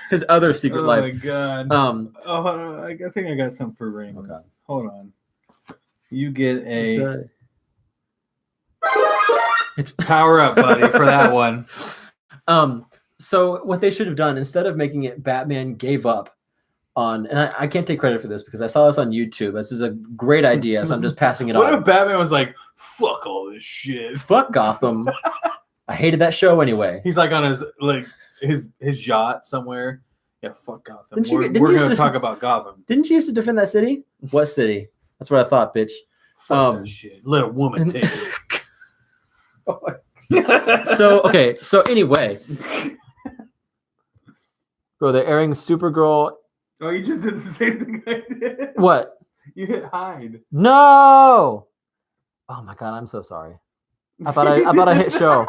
his other secret Oh life. my god. Oh, hold on. I think I got something for Ramos. Okay. Hold on. You get a it's power up, buddy, for that one. So what they should have done, instead of making it Batman gave up on, and I can't take credit for this because I saw this on YouTube. This is a great idea, so I'm just passing it What on. if Batman was like, "Fuck all this shit"? Fuck Gotham. I hated that show anyway. He's like on his yacht somewhere. Yeah, fuck Gotham. Didn't you- We're didn't you gonna just- talk about Gotham. Didn't you used to defend that city? What city? That's what I thought, bitch. Fuck that shit. Let a woman take it. So anyway, bro, they're airing Supergirl. Oh, you just did the same thing I did. What? You hit hide. No. Oh my god, I'm so sorry. I thought I hit show.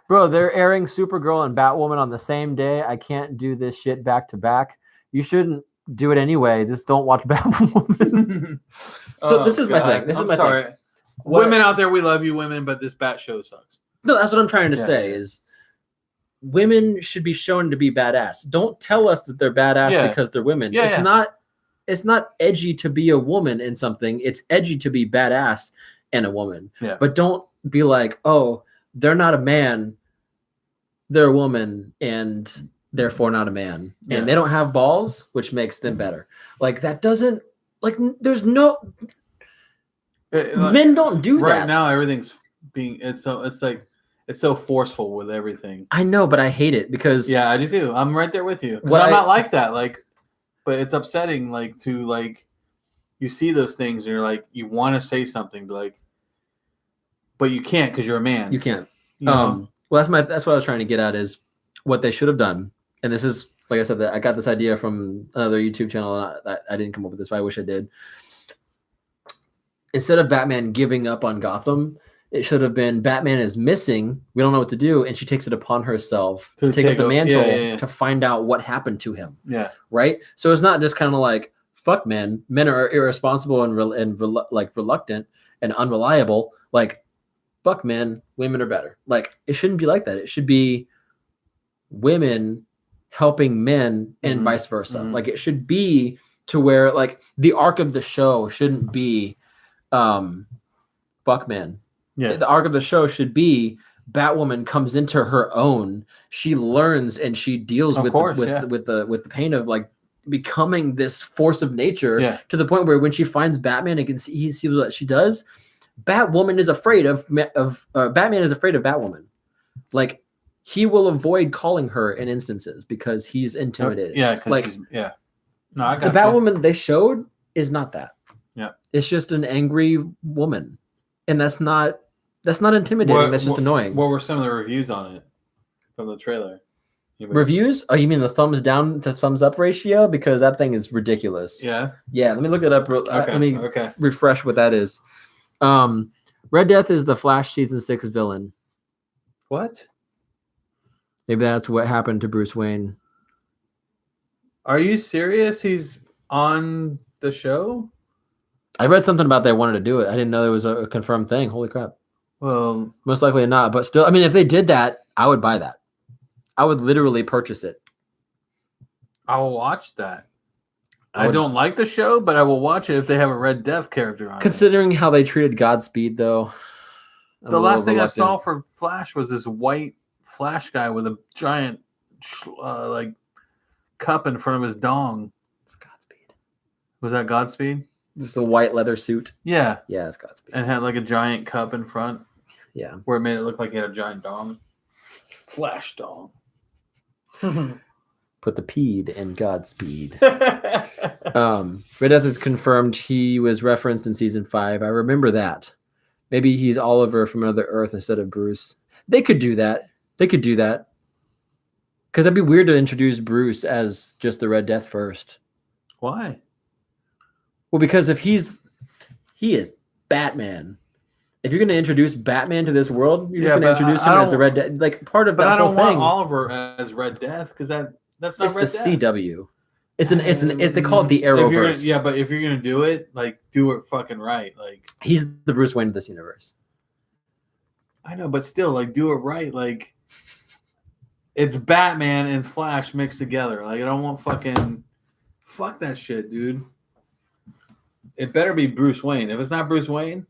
Bro, they're airing Supergirl and Batwoman on the same day. I can't do this shit back to back. You shouldn't do it anyway. Just don't watch Batwoman. So this is my thing. This is my thing. What- Women out there, we love you, women, but this Bat show sucks. No, that's what I'm trying to Yeah. say is women should be shown to be badass. Don't tell us that they're badass Yeah. because they're women. Yeah, It's not edgy to be a woman in something. It's edgy to be badass and a woman. Yeah. But don't be like, oh, they're not a man, they're a woman, and therefore not a man. Yeah. And they don't have balls, which makes them better. Like that doesn't there's no men don't do right that. now, everything's being it's so forceful with everything. I know, but I hate it because Yeah, I do too. I'm right there with you. 'Cause What I'm I- not like that. But it's upsetting. You see those things and you're like, you want to say something, but you can't because you're a man. you can't. You know? Well, that's what I was trying to get at is what they should have done. And this is, like I said, that I got this idea from another YouTube channel, and I didn't come up with this, but I wish I did. Instead of Batman giving up on Gotham, it should have been Batman is missing. We don't know what to do, and she takes it upon herself to take up the mantle to find out what happened to him. Yeah. Right. So it's not just kind of like fuck men. Men are irresponsible and reluctant and unreliable. Like fuck men. Women are better. Like it shouldn't be like that. It should be women helping men and Mhm. vice versa. Mhm. Like it should be to where like the arc of the show shouldn't be fuck men. Yeah. The arc of the show should be Batwoman comes into her own. She learns and she deals Of with course, the pain of like becoming this force of nature Yeah. to the point where when she finds Batman and he sees what she does, Batwoman is afraid of Batman is afraid of Batwoman. Like he will avoid calling her in instances because he's intimidated. Yeah, because like she's No, I the got Batwoman they showed is not that. Yeah. It's just an angry woman, and that's not intimidating. That's just annoying. What were some of the reviews on it from the trailer? Reviews? Oh, you mean the thumbs down to thumbs up ratio? Because that thing is ridiculous. Yeah. Yeah. Let me look it up. Okay. Let me Okay. refresh what that is. Red Death is the Flash season 6 villain. What? Maybe that's what happened to Bruce Wayne. Are you serious? He's on the show? I read something about they wanted to do it. I didn't know there was a confirmed thing. Holy crap. Well, Most likely not, but still, I mean, if they did that, I would buy that. I would literally purchase it. I will watch that. I I would- don't like the show, but I will watch it if they have a Red Death character on it. Considering how they treated Godspeed, though. I'm The a last little thing I reluctant. saw for Flash was this white Flash guy with a giant like cup in front of his dong. It's Godspeed. Was that Godspeed? Just a white leather suit. Yeah, Yeah, it's Godspeed. and had like a giant cup in front Yeah. where it made it look like he had a giant dong. Flash dong. Put the peed in Godspeed. Red Death is confirmed he was referenced in season 5. I remember that. Maybe he's Oliver from another Earth instead of Bruce. They could do that. Because that'd be weird to introduce Bruce as just the Red Death first. Why? Well, because if he is Batman. If you're going to introduce Batman to this world, you're just Yeah, going to but introduce I him as the don't- Red Death. Like part of But that I don't whole want thing. Oliver as Red Death because that's not It's Red the Death. CW. They call it the If you're gonna- Arrowverse. yeah, but if you're gonna do it, like do it fucking right. Like He's the Bruce Wayne of this universe. I know, but still, like do it right. Like it's Batman and Flash mixed together. Like I don't want fuck that shit, dude. It better be Bruce Wayne. If it's not Bruce Wayne,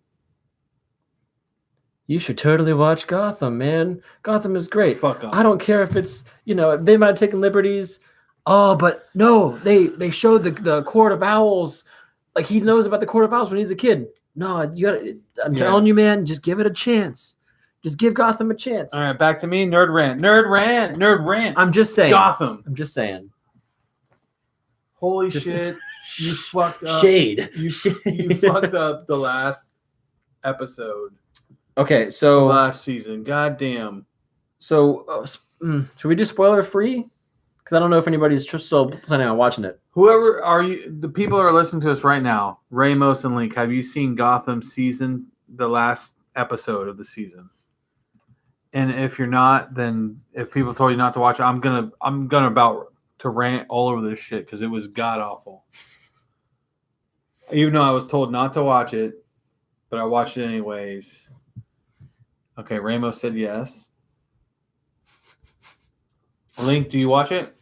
You should totally watch Gotham, man. Gotham is great. fuck off. I don't care if it's, they might have taken liberties. Oh, but no, they showed the Court of Owls. Like he knows about the Court of Owls when he's a kid. No, I'm telling you, man, just give it a chance. Just give Gotham a chance. All right, back to me. Nerd rant. I'm just saying. Gotham. I'm just saying. Holy Just- shit! You fucked up. Shade. You fucked up the last episode, Okay, the so last season. God damn. should we do spoiler free? Because I don't know if anybody's still planning on watching it. Whoever are you? The people that are listening to us right now, Ramos and Link. Have you seen Gotham season, the last episode of the season? And if you're not, then if people told you not to watch it, I'm gonna about to rant all over this shit because it was god awful. Even though I was told not to watch it, but I watched it anyways. Okay, Ramos said yes. Link, do you watch it?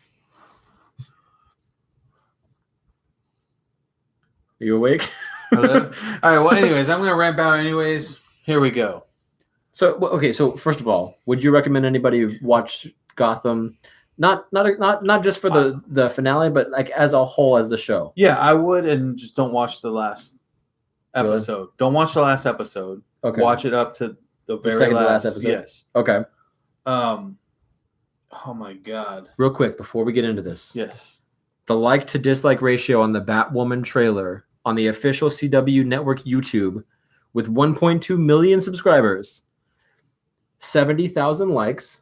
Are you awake? Hello? All right. Well, anyways, I'm gonna rant about it anyways. Here we go. So first of all, would you recommend anybody watch Gotham? Not just for the finale, but like as a whole, as the show. Yeah, I would, and just don't watch the last Really? episode. Don't watch the last episode. Okay. Watch it up to the very second to last. last episode? Yes. Okay. Oh my god. Real quick before we get into this, Yes. the like to dislike ratio on the Batwoman trailer on the official CW network YouTube, with 1.2 million subscribers, 70,000 likes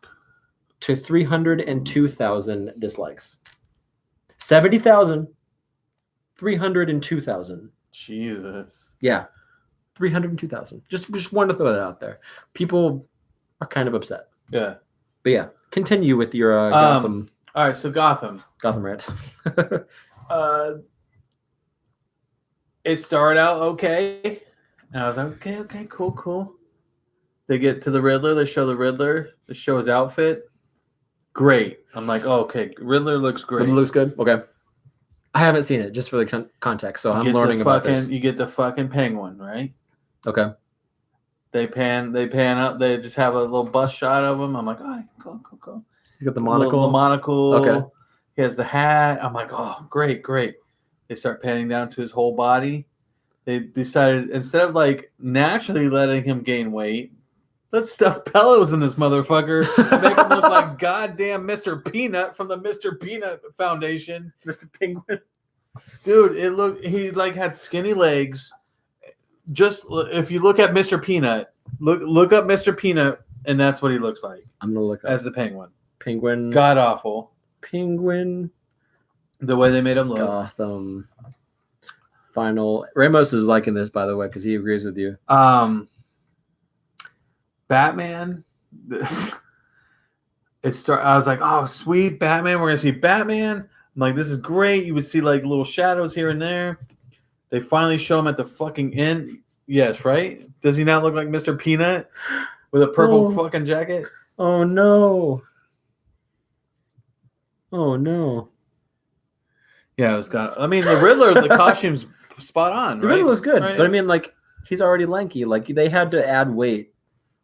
to 302,000 dislikes. 70,000, 302,000. Jesus. Yeah, 302,000. Just wanted to throw that out there. People are kind of upset. Yeah. But yeah, continue with your Gotham All right. So Gotham. rant. It started out okay, and I was like, okay, cool. They get to the Riddler. They show the Riddler. They show his outfit. Great. I'm like, oh, okay. Riddler looks great. It looks good. Okay. I haven't seen it, just for the context, so I'm Get learning the about fucking, this. You get the fucking penguin, right? Okay. They pan up. They just have a little bust shot of him. I'm like, all right, cool. He's got the monocle. The monocle. Okay. He has the hat. I'm like, oh, great. They start panning down to his whole body. They decided, instead of like naturally letting him gain weight, Let's stuff pillows in this motherfucker. Make him look like goddamn Mr. Peanut from the Mr. Peanut Foundation. Mr. Penguin. Dude, he like had skinny legs. Just if you look at Mr. Peanut, look up Mr. Peanut, and that's what he looks like I'm gonna look up as the penguin. Penguin. God awful. Penguin. The way they made him look. Gotham. Final. Ramos is liking this, by the way, because he agrees with you. Batman. I was like, oh, sweet Batman. We're gonna see Batman. I'm like, this is great. You would see like little shadows here and there. They finally show him at the fucking end. Yes, right? Does he not look like Mr. Peanut with a purple fucking jacket? Oh no. Oh no. Yeah, it's got. I mean, the Riddler, the costume's spot on, The right? Riddler was good, Right? but I mean, like, he's already lanky. Like, they had to add weight.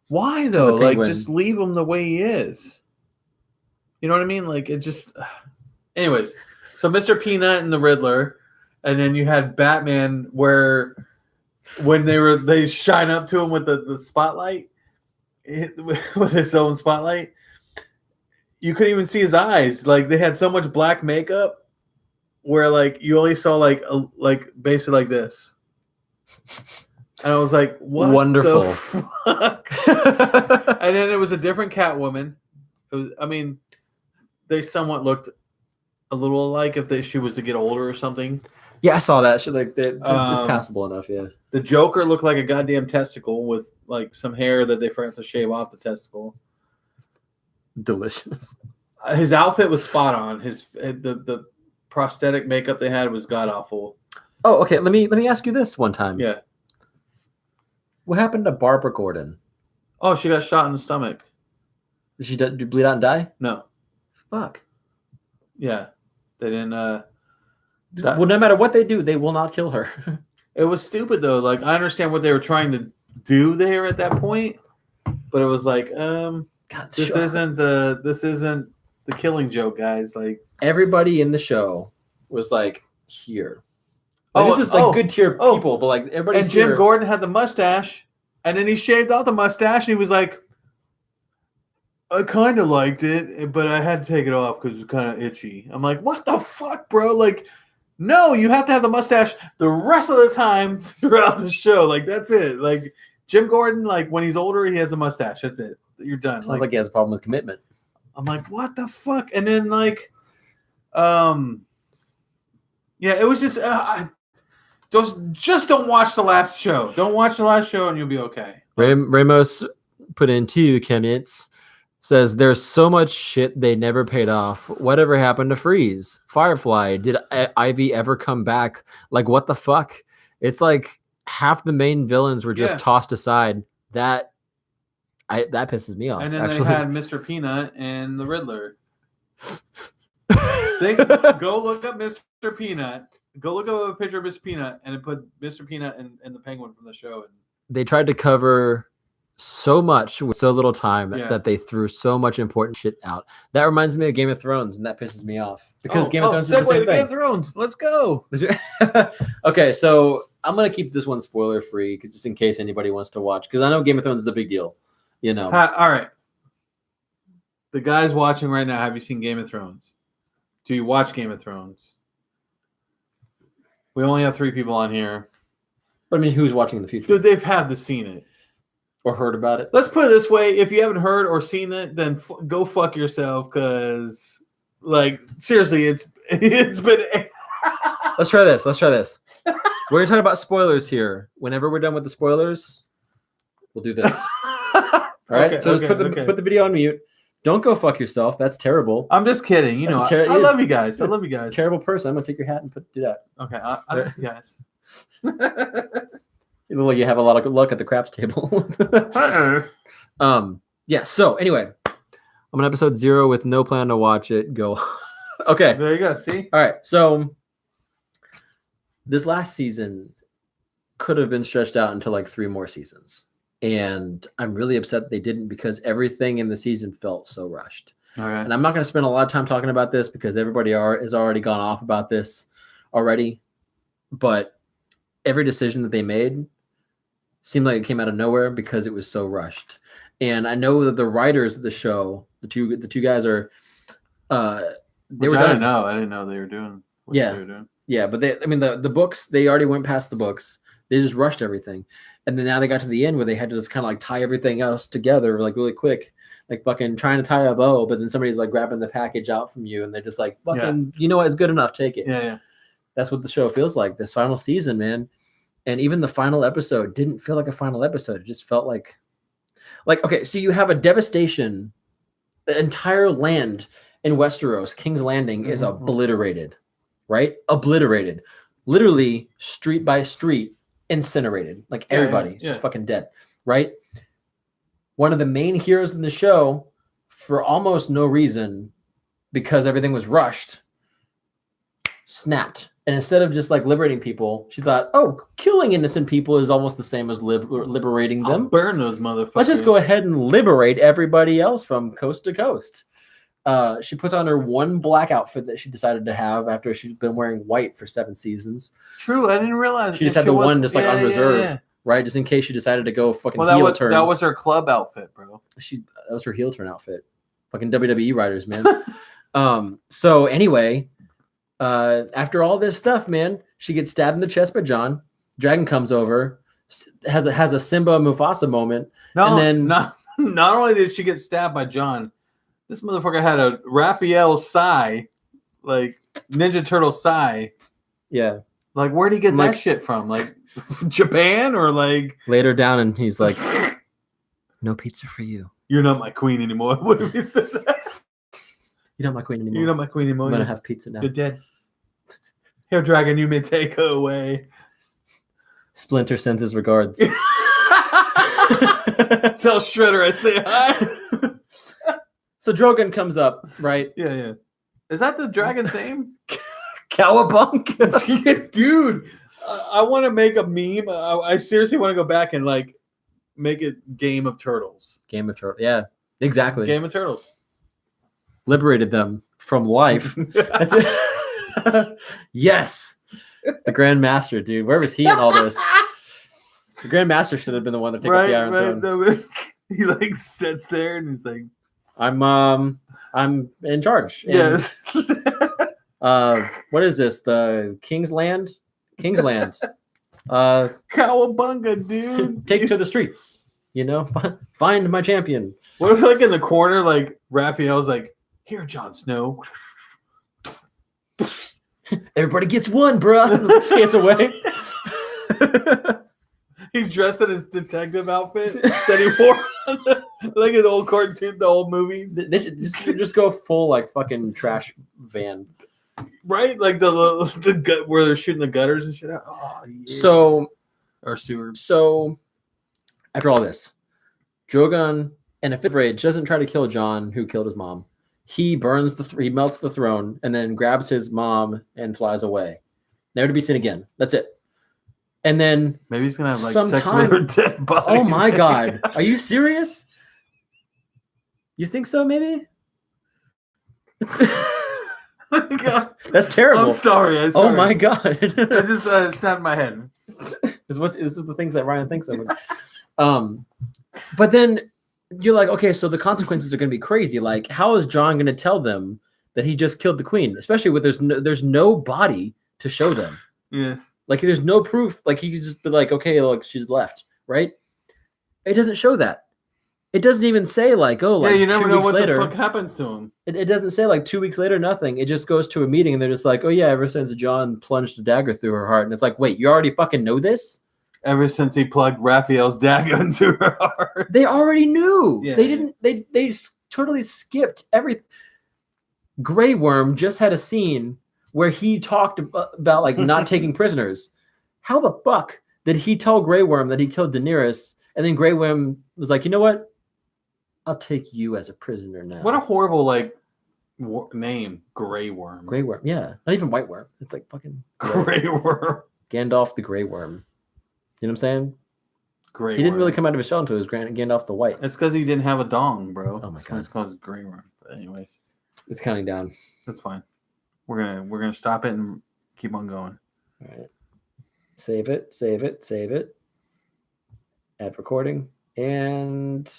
Why though? Like, Penguin. just leave him the way he is. You know what I mean? Like, it just. Anyways, so Mr. Peanut and the Riddler, and then you had Batman, where when they shine up to him with the spotlight, with his own spotlight, you couldn't even see his eyes. Like, they had so much black makeup, where like you only saw like basically like this. And I was like, what Wonderful. the fuck? And then it was a different Catwoman. It was, I mean, they somewhat looked a little alike if she was to get older or something. Yeah, I saw that. She like it's passable enough. Yeah. The Joker looked like a goddamn testicle with like some hair that they forgot to shave off the testicle. Delicious. His outfit was spot on. The prosthetic makeup they had was god awful. Oh, okay. Let me ask you this one time. Yeah. What happened to Barbara Gordon? Oh, she got shot in the stomach. Did she bleed out and die? No. Fuck. Yeah. They didn't. Well, no matter what they do, they will not kill her. It was stupid though. Like, I understand what they were trying to do there at that point, but it was like, God, this isn't the Killing Joke, guys. Like, everybody in the show was like here. Like, this is like good tier people, but like everybody. And Jim Gordon had the mustache, and then he shaved off the mustache, and he was like, I kind of liked it, but I had to take it off because it was kind of itchy. I'm like, what the fuck, bro? Like, no, you have to have the mustache the rest of the time throughout the show. Like, that's it. Like, Jim Gordon, like, when he's older, he has a mustache. That's it. You're done. Sounds like he has a problem with commitment. I'm like, what the fuck? And then, like, yeah, it was just, just don't watch the last show. Don't watch the last show and you'll be okay. Ramos put in 2 comments. Says there's so much shit they never paid off. Whatever happened to Freeze? Firefly? Did Ivy ever come back? Like, what the fuck? It's like half the main villains were just tossed aside. That pisses me off. And then actually. they had Mr. Peanut and the Riddler. Go look up Mr. Peanut. Go look up a picture of Mr. Peanut and then put Mr. Peanut and the Penguin from the show. They tried to cover so much with so little time that they threw so much important shit out. That reminds me of Game of Thrones, and that pisses me off because Game of Thrones is the same thing. Game of Thrones. Let's go. Okay, so I'm gonna keep this one spoiler free, just in case anybody wants to watch, because I know Game of Thrones is a big deal. You know. All right. The guys watching right now, have you seen Game of Thrones? Do you watch Game of Thrones? We only have 3 people on here. But I mean, who's watching in the future? Dude, they've had to seen it. Or heard about it. Let's put it this way: if you haven't heard or seen it, then go fuck yourself. Because, like, seriously, it's been. Let's try this. We're talking about spoilers here. Whenever we're done with the spoilers, we'll do this. All right. Okay, so just put the video on mute. Don't go fuck yourself. That's terrible. I'm just kidding. You know, I love you guys. I love you guys. Terrible person. I'm gonna take your hat and do that. Okay, I love you guys. You look like you have a lot of luck at the craps table. Yeah. So anyway, I'm on episode 0 with no plan to watch it. Go. Okay. There you go. See. All right. So this last season could have been stretched out into like 3 more seasons, and I'm really upset they didn't because everything in the season felt so rushed. All right. And I'm not going to spend a lot of time talking about this because everybody has already gone off about this already. But every decision that they made seemed like it came out of nowhere because it was so rushed. And I know that the writers of the show, the two guys are, they Which were I done. didn't know. I didn't know they were doing what Yeah. they were doing. Yeah, but the books, they already went past the books. They just rushed everything. And then now they got to the end where they had to just kind of like tie everything else together like really quick, like fucking trying to tie a bow, but then somebody's like grabbing the package out from you and they're just like, fucking, you know what, it's good enough, take it. Yeah, yeah. That's what the show feels like this final season, man. And even the final episode didn't feel like a final episode. It just felt like, okay, so you have a devastation. The entire land in Westeros, King's Landing, is Mhm. obliterated, right? Obliterated. Literally, street by street, incinerated. Like Yeah, everybody yeah. just fucking dead, right? One of the main heroes in the show, for almost no reason, because everything was rushed, snapped. And instead of just like liberating people, she thought, oh, killing innocent people is almost the same as liberating I'll them. burn those motherfuckers. Let's just go ahead and liberate everybody else from coast to coast. She puts on her one black outfit that she decided to have after she'd been wearing white for 7 seasons, True, I didn't realize. She just Yeah, had the was- one just like yeah, on yeah, reserve, yeah. right? Just in case she decided to go fucking Well, heel turn. that was her club outfit, bro. That was her heel turn outfit. Fucking WWE writers, man. So anyway, after all this stuff, man, she gets stabbed in the chest by Jon. Dragon comes over, has a Simba Mufasa moment. No, And then- not only did she get stabbed by Jon, this motherfucker had a Raphael Sai, like Ninja Turtle Sai. Yeah. Like, where'd he get Like- that shit from? Like Japan or like? Later down, and he's like, "No pizza for you. You're not my queen anymore. What if you said that? You're not my queen anymore. You're not my queen anymore. I'm gonna You're, have pizza now." you're dead. Here, dragon, you may take her away. Splinter sends his regards. Tell Shredder I say hi. So Drogon comes up, right? Yeah, yeah. Is that the dragon's name? Cowabunga. Dude, I want to make a meme. I seriously want to go back and like make it Game of Turtles. Game of Turtles. Yeah, exactly. Game of Turtles. Liberated them from life. That's it. Yes. The Grand Master, dude. Where was he in all this? The Grand Master should have been the one to take up the Iron Throne. He like sits there and he's like, I'm in charge. And, yes. what is this? The King's Land? King's Land. Cowabunga, dude. Take to the streets. You know, find my champion. What if like in the corner, like Raphael's like, here, Jon Snow. Everybody gets one, bruh. Skates away. He's dressed in his detective outfit that he wore on like his old cartoon, the old movies. They should just go full like fucking trash van. Right? Like the gut where they're shooting the gutters and shit out. Oh, yeah. So Or sewer. after all this, Drogon, in a fit of rage, doesn't try to kill Jon, who killed his mom. He burns he melts the throne and then grabs his mom and flies away, never to be seen again. That's it. And then, Maybe he's gonna have like Sometime- sex with her dead body. oh my god, are you serious? You think so? Maybe. God. That's terrible. I'm sorry. I'm Oh sorry. my god. I just snapped my head. This is the things that Ryan thinks of. But then you're like, okay, so the consequences are going to be crazy. Like, how is Jon going to tell them that he just killed the queen? Especially with there's no body to show them. Yeah. Like, there's no proof. Like, he could just be like, okay, look, she's left, right? It doesn't show that. It doesn't even say like, oh, like Yeah, you never 2 know weeks what later. the fuck happens to him. It doesn't say like 2 weeks later, nothing. It just goes to a meeting and they're just like, oh yeah, ever since Jon plunged a dagger through her heart. And it's like, wait, you already fucking know this? Ever since he plugged Raphael's dagger into her heart. They already knew. Yeah. They didn't. They totally skipped everything. Grey Worm just had a scene where he talked about like not taking prisoners. How the fuck did he tell Grey Worm that he killed Daenerys, and then Grey Worm was like, you know what? I'll take you as a prisoner now. What a horrible like name, Grey Worm. Grey Worm, yeah, not even White Worm. It's like fucking gray. Grey Worm. Gandalf the Grey Worm. You know what I'm saying? Grey. He didn't really Worm. come out of his shell until he was Gandalf the White. It's because he didn't have a dong, bro. Oh my That's why God. It's called Grey Worm. But anyways, It's counting down. that's fine. We're gonna stop it and keep on going. All right. Save it. Add recording. And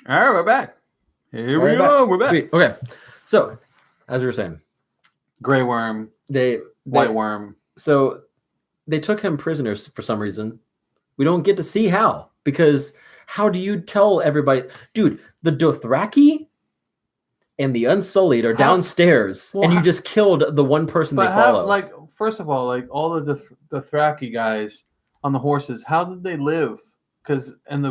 All right, we're back. Here Right we back. go. We're back. Sweet. Okay. So, as we were saying, Gray Worm, they White Worm. So they took him prisoners for some reason. We don't get to see how, because how do you tell everybody, dude? The Dothraki and the Unsullied are How- downstairs, well, and you how- just killed the one person they But how, follow. like, first of all, like all of the Dothraki guys on the horses, how did they live? Because when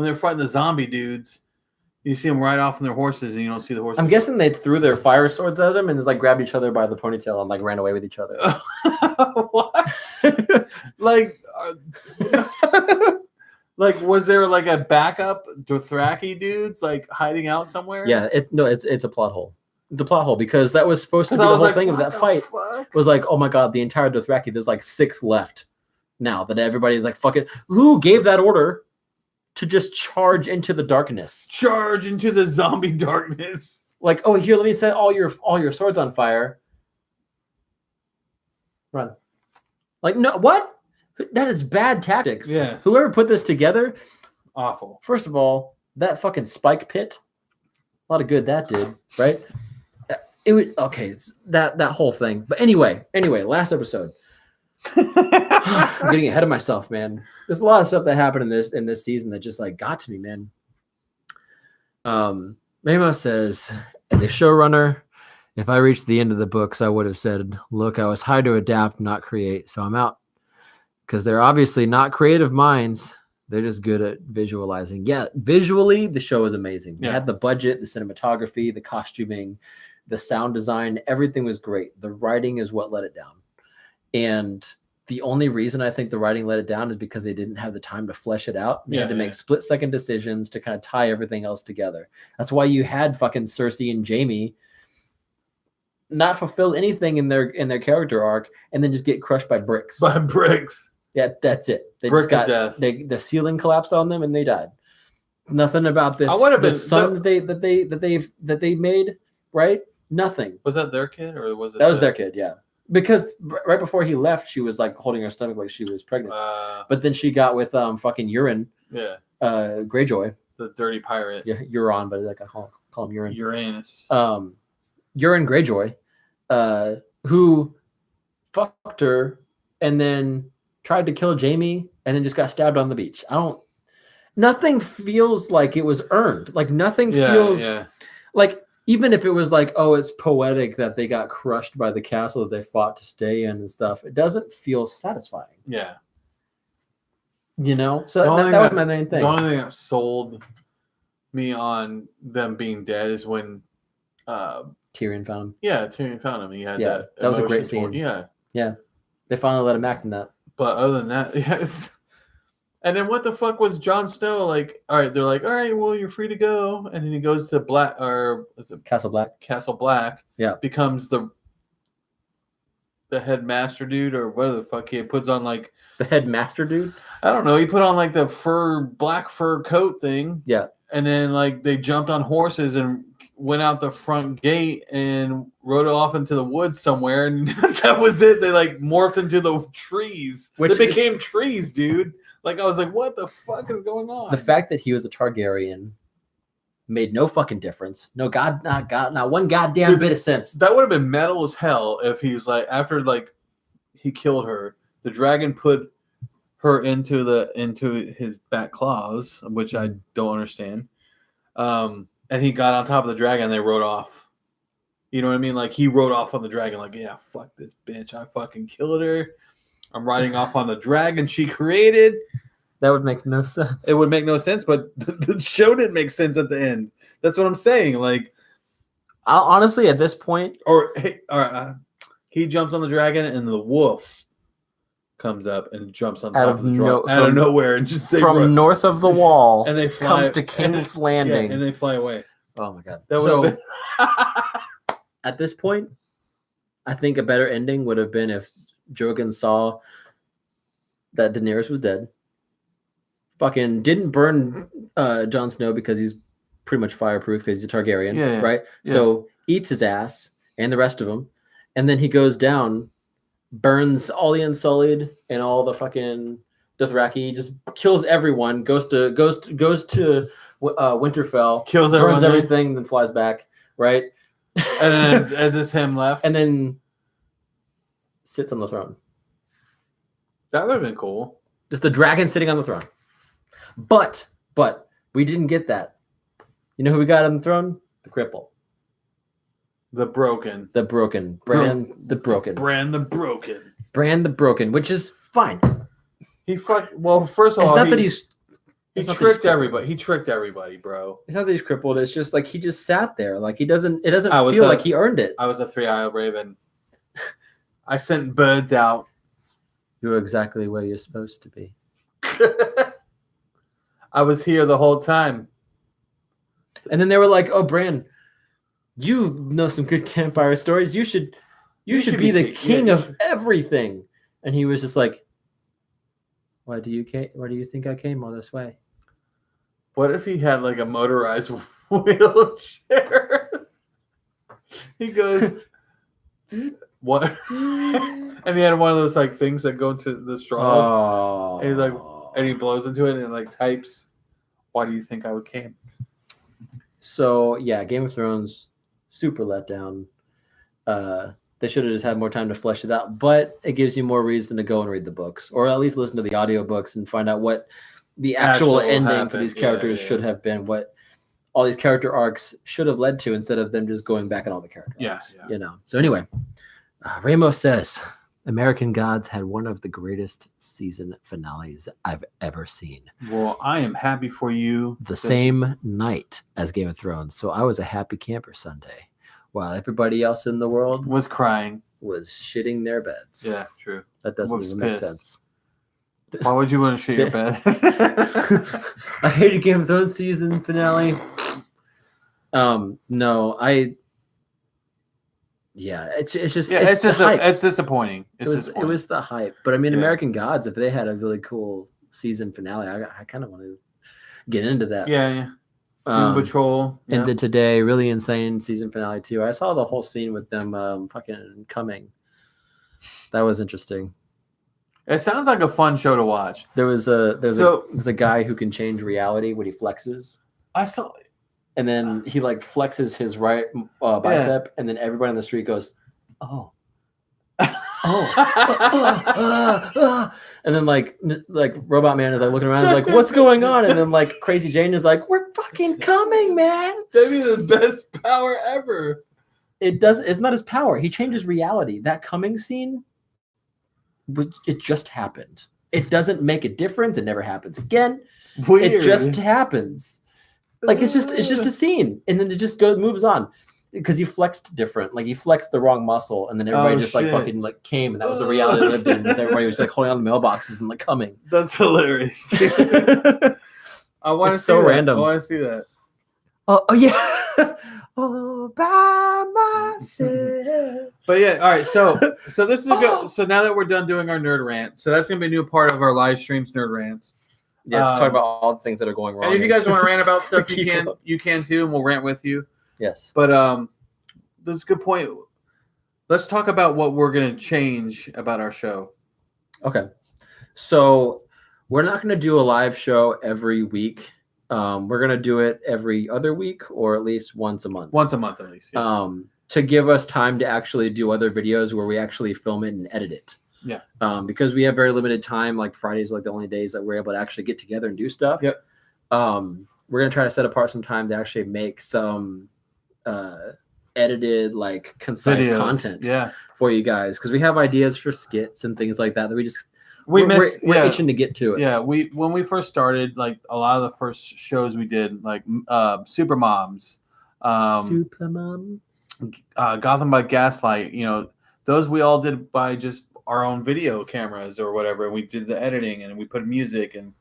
they're fighting the zombie dudes, you see them ride off on their horses, and you don't see the horses. I'm guessing they threw their fire swords at them and just like grabbed each other by the ponytail and like ran away with each other. What? Like, like, was there like a backup Dothraki dudes like hiding out somewhere? Yeah, it's a plot hole. It's a plot hole because that was supposed to be Because the I was whole like, thing of what that the fight. fuck? Was like, oh my god, the entire Dothraki, there's like 6 left now that everybody's like, fuck it. Who gave that order to just charge into the darkness? Charge into the zombie darkness. Like, oh, here, let me set all your swords on fire. Run. Like, no, what? That is bad tactics. Yeah. Whoever put this together, Awful. first of all, that fucking spike pit, a lot of good that did, right? It would that whole thing. But anyway, last episode. I'm getting ahead of myself, man. There's a lot of stuff that happened in this season that just like got to me, man. Mamo says, as a showrunner, if I reached the end of the books, I would have said, look, I was hired to adapt, not create, so I'm out. Because they're obviously not creative minds. They're just good at visualizing. Yeah, visually, the show is amazing. We Yeah. had the budget, the cinematography, the costuming, the sound design, everything was great. The writing is what let it down. And the only reason I think the writing let it down is because they didn't have the time to flesh it out. They had to make split-second decisions to kind of tie everything else together. That's why you had fucking Cersei and Jaime not fulfill anything in their character arc and then just get crushed by bricks. By bricks. Yeah, that's it. They Brick just got of death. the ceiling collapsed on them and they died. Nothing about this. I would have the been- son that they made, right? Nothing. Was that their kid or was it? That was their kid, yeah. Because right before he left, she was like holding her stomach like she was pregnant. But then she got with fucking Urine, Yeah, Greyjoy. the dirty pirate. Yeah, Euron, but like I call him Urine. Uranus. Urine Greyjoy, who fucked her and then tried to kill Jaime and then just got stabbed on the beach. Nothing feels like it was earned. Like nothing feels like, even if it was like, oh, it's poetic that they got crushed by the castle that they fought to stay in and stuff, it doesn't feel satisfying. Yeah. You know? So The only that was thing my main thing. The only thing that sold me on them being dead is when, Tyrion found him. Tyrion found him. He had Yeah, that was a great emotion scene. yeah. They finally let him act in that. But other than that, yeah. And then what the fuck was Jon Snow like? All right, they're like, all right, well, you're free to go. And then he goes to Castle Black. Castle Black. Yeah. Becomes the headmaster dude or whatever the fuck he puts on, like, The headmaster dude? I don't know. He put on like the black fur coat thing. Yeah. And then like they jumped on horses and went out the front gate and rode off into the woods somewhere. And that was it. They like morphed into the trees. Which they is- became trees, dude. Like I was like, what the fuck is going on? The fact that he was a Targaryen made no fucking difference. Not one goddamn Dude, bit of sense. that would have been metal as hell if he was like, after like he killed her, the dragon put her into his back claws, which I don't understand. And he got on top of the dragon and they rode off. You know what I mean? Like he rode off on the dragon, like, yeah, fuck this bitch. I fucking killed her. I'm riding off on the dragon she created. That would make no sense. It would make no sense, but the show didn't make sense at the end. That's what I'm saying. Like, Honestly, at this point, he jumps on the dragon and the wolf comes up and jumps on top Out of of the no- dragon out of from- nowhere and just from north of the wall, and they fly, comes to King's Landing. and they fly away. Oh my god! That So would at this point, I think a better ending would have been if Drogon saw that Daenerys was dead. Fucking didn't burn Jon Snow because he's pretty much fireproof because he's a Targaryen, Yeah. right? Yeah. So eats his ass and the rest of them, and then he goes down, burns all the Unsullied and all the fucking Dothraki, just kills everyone, goes to Winterfell, Kills burns everyone, everything, then flies back, right? and then as it's him left, and then sits on the throne. that would have been cool. Just the dragon sitting on the throne. But we didn't get that. You know who we got on the throne? The cripple. The broken. The broken. Bran the broken. Bran the broken. Bran the broken, which is fine. He well, first of It's all, not that he he's tricked crippled. everybody. He tricked everybody, bro. It's not that he's crippled. It's just like he just sat there. Like it doesn't I was feel a- like he earned it. I was a 3-eyed raven. I sent birds out. You're exactly where you're supposed to be. I was here the whole time. And then they were like, "Oh, Bran, you know some good campfire stories. You should should be the be king yeah, of everything." And he was just like, Why do you think I came all this way? What if he had like a motorized wheelchair? He goes, what? And he had one of those like things that go into the straws. Oh. And he's like, and he blows into it and it like types, "Why do you think I came?" So yeah, Game of Thrones, super let down. They should have just had more time to flesh it out, but it gives you more reason to go and read the books, or at least listen to the audiobooks and find out what the actual ending for happened. these characters should have been, what all these character arcs should have led to, instead of them just going back at all the character arcs. Yeah. You know. So anyway, Ramos says American Gods had one of the greatest season finales I've ever seen. Well, I am happy for you. The same night as Game of Thrones, so I was a happy camper Sunday, while everybody else in the world was crying. was shitting their beds. Yeah, true. That doesn't Was even make pissed. sense. Why would you want to shit your bed? I hated Game of Thrones season finale. No, it's just it's the hype. it's disappointing. It was the hype. But I mean, Yeah. American Gods, if they had a really cool season finale, I kind of want to get into that. Yeah. Doom Patrol. And then today, really insane season finale too. I saw the whole scene with them fucking coming. That was interesting. It sounds like a fun show to watch. There's a guy who can change reality when he flexes, I saw. and then he like flexes his right bicep, and then everybody on the street goes, "Oh, and then like Robot Man is like looking around, is like, "What's going on?" And then like Crazy Jane is like, "We're fucking coming, man." That'd be the best power ever. It's not his power. He changes reality. That coming scene, it just happened. It doesn't make a difference. It never happens again. Weird. It just happens. Like it's just a scene, and then it just moves on, because he flexed different. Like he flexed the wrong muscle, and then everybody just like shit. fucking like came, and that was the reality they lived in. Because everybody was like holding on to mailboxes and like coming. That's hilarious. I want to It's see so that. random. I want to see that. Oh yeah. All by myself. But yeah, all right. So this is a good. So now that we're done doing our nerd rant, so that's gonna be a new part of our live streams, nerd rants. Yeah, to talk about all the things that are going wrong. And if you guys want to rant about stuff, Keep up. you can too, and we'll rant with you. Yes. But that's a good point. Let's talk about what we're gonna change about our show. Okay. So we're not going to do a live show every week. We're going to do it every other week, or at least once a month. Once a month at least. Yeah. To give us time to actually do other videos where we actually film it and edit it. Yeah. Because we have very limited time. Like Fridays, like the only days that we're able to actually get together and do stuff. Yep. We're going to try to set apart some time to actually make some edited, like concise Videos. content Yeah. for you guys, because we have ideas for skits and things like that we just We're we're itching to get to it. Yeah, when we first started, like a lot of the first shows we did, like Super Moms, Super Moms. Gotham by Gaslight, those we all did by just our own video cameras or whatever. And we did the editing and we put music and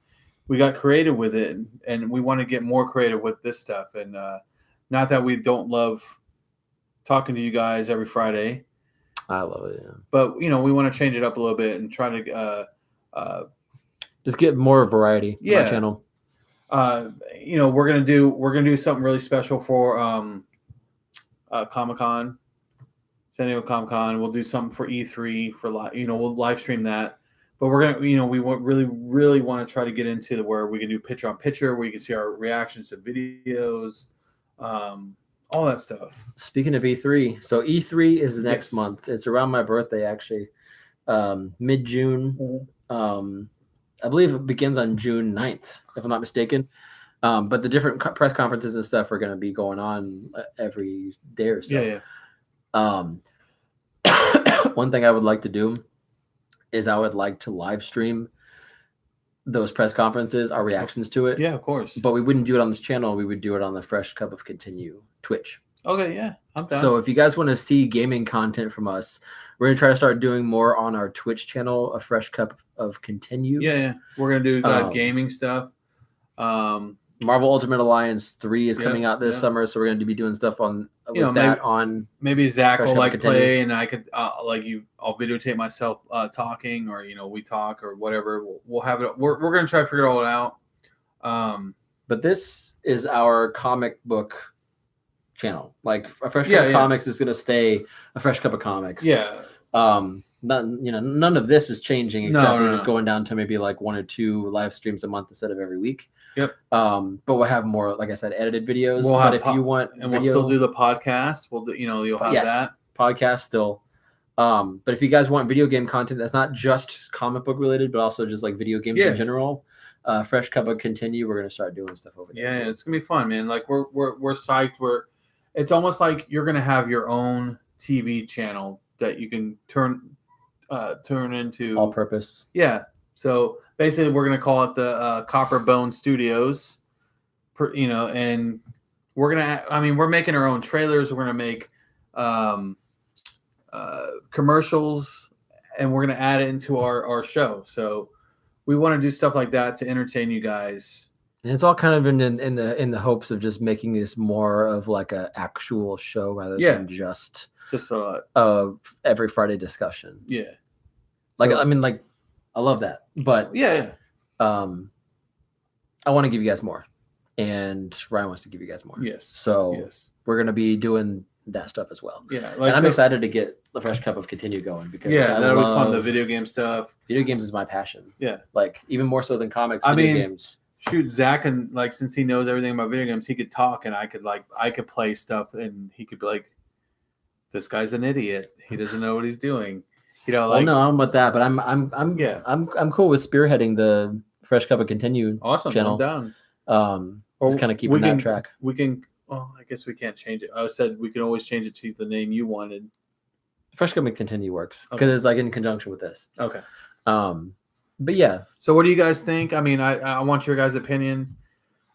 we got creative with it. And we want to get more creative with this stuff. And not that we don't love talking to you guys every Friday, I love it. Yeah. but we want to change it up a little bit and try to Just get more variety on Yeah. our channel. we're gonna do something really special for Comic-Con, San Diego Comic-Con. We'll do something for E3 for we'll live stream that. but we're gonna, you know, really want to try to get into where we can do picture on picture, where you can see our reactions to videos, all that stuff. Speaking of E3, so E3 is the next Yes. month. It's around my birthday, actually, mid-June. I believe it begins on June 9th, if I'm not mistaken. But the different press conferences and stuff are going to be going on every day or so. Yeah, yeah. One thing I would like to do is I would like to live stream those press conferences, our reactions to it. Yeah, of course. But we wouldn't do it on this channel. We would do it on the Fresh Cup of Continue Twitch. Okay, yeah, I'm down. So if you guys want to see gaming content from us, we're going to try to start doing more on our Twitch channel, a Fresh Cup of Continue. yeah, we're gonna do gaming stuff. Marvel Ultimate Alliance 3 is Yeah, coming out this yeah. summer, so we're going to be doing stuff on You know, that maybe- on. Maybe Zach Fresh will Cup like Continue. play, and I could I'll videotape myself talking, or you know, we talk or whatever. We'll have it. We're gonna try to figure it all out. But this is our comic book channel. Like a Fresh Cup Yeah, of yeah. Comics is going to stay a Fresh Cup of Comics. Yeah, None of this is changing No, except no, we're just no. going down to maybe like 1 or 2 live streams a month instead of every week. Yep. But we'll have more, like I said, edited videos. We'll but have if you want and video we'll still do the podcast. We'll do, you know, you'll have Yes. that. podcast still. But if you guys want video game content that's not just comic book related, but also just like video games Yeah. in general, Fresh Cup of Continue, we're gonna start doing stuff over there. Yeah, too. it's gonna be fun, man. Like we're psyched. It's almost like you're gonna have your own TV channel that you can turn into all purpose. Yeah. So basically, we're gonna call it the Copper Bone Studios. You know, and we're gonna. I mean, we're making our own trailers. We're gonna make commercials, and we're gonna add it into our show. So we want to do stuff like that to entertain you guys. And it's all kind of in the hopes of just making this more of like a actual show rather Yeah. than just Just every Friday discussion. yeah, Like So- I mean, like I love that, but yeah. I want to give you guys more, and Ryan wants to give you guys more. Yes. So Yes. we're gonna be doing that stuff as well. Yeah. And I'm excited to get the Fresh Cup of Continue going because Yeah, I that'll be fun. The love- video game stuff. video games is my passion. Yeah. Like even more so than comics, I video mean, games. Shoot, Zach, and like since he knows everything about video games, he could talk, and I could play stuff, and he could be like, "This guy's an idiot. He doesn't know what he's doing." You know, Well, like no, I'm with that, but I'm Yeah. I'm cool with spearheading the Fresh Cup of Continue. awesome. channel. I'm down. Just kind of keeping we that can- track. We can. Well, I guess we can't change it. I said we can always change it to the name you wanted. Fresh Cup of Continue works because Okay. it's like in conjunction with this. Okay. But yeah, So, what do you guys think? I mean, I want your guys' opinion.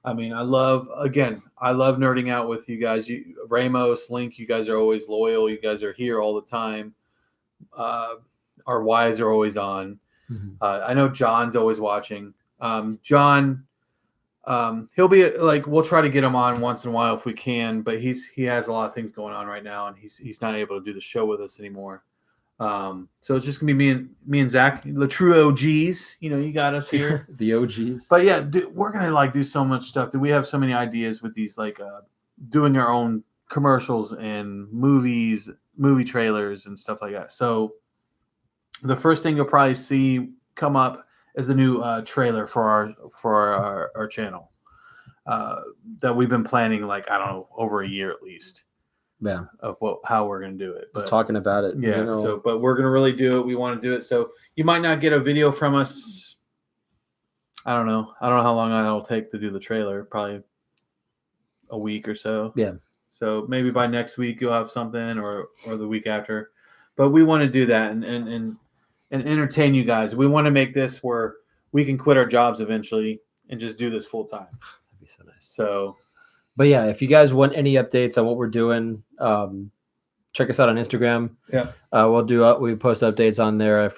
I mean, I love nerding out with you guys. Ramos, Link, you guys are always loyal. You guys are here all the time. Our wives are always on. I know John's always watching. John, he'll be like, we'll try to get him on once in a while if we can, but he has a lot of things going on right now, and he's not able to do the show with us anymore. So it's just gonna be me and Zach, the true OGs. You know, you got us here. the OGs. But yeah, we're gonna like do so much stuff. We have so many ideas with these, like doing our own commercials and movie trailers and stuff like that. So the first thing you'll probably see come up is the new trailer for our channel that we've been planning, like, I don't know, over a year at least, Yeah, of how we're gonna do it. just talking about it. in Yeah, general. so but we're gonna really do it. We want to do it. So you might not get a video from us. I don't know how long it'll take to do the trailer. Probably a week or so. Yeah. So maybe by next week you'll have something, or the week after. But we want to do that and entertain you guys. We want to make this where we can quit our jobs eventually and just do this full time. That'd be so nice. So But yeah, if you guys want any updates on what we're doing, check us out on Instagram. Yeah. We post updates on there if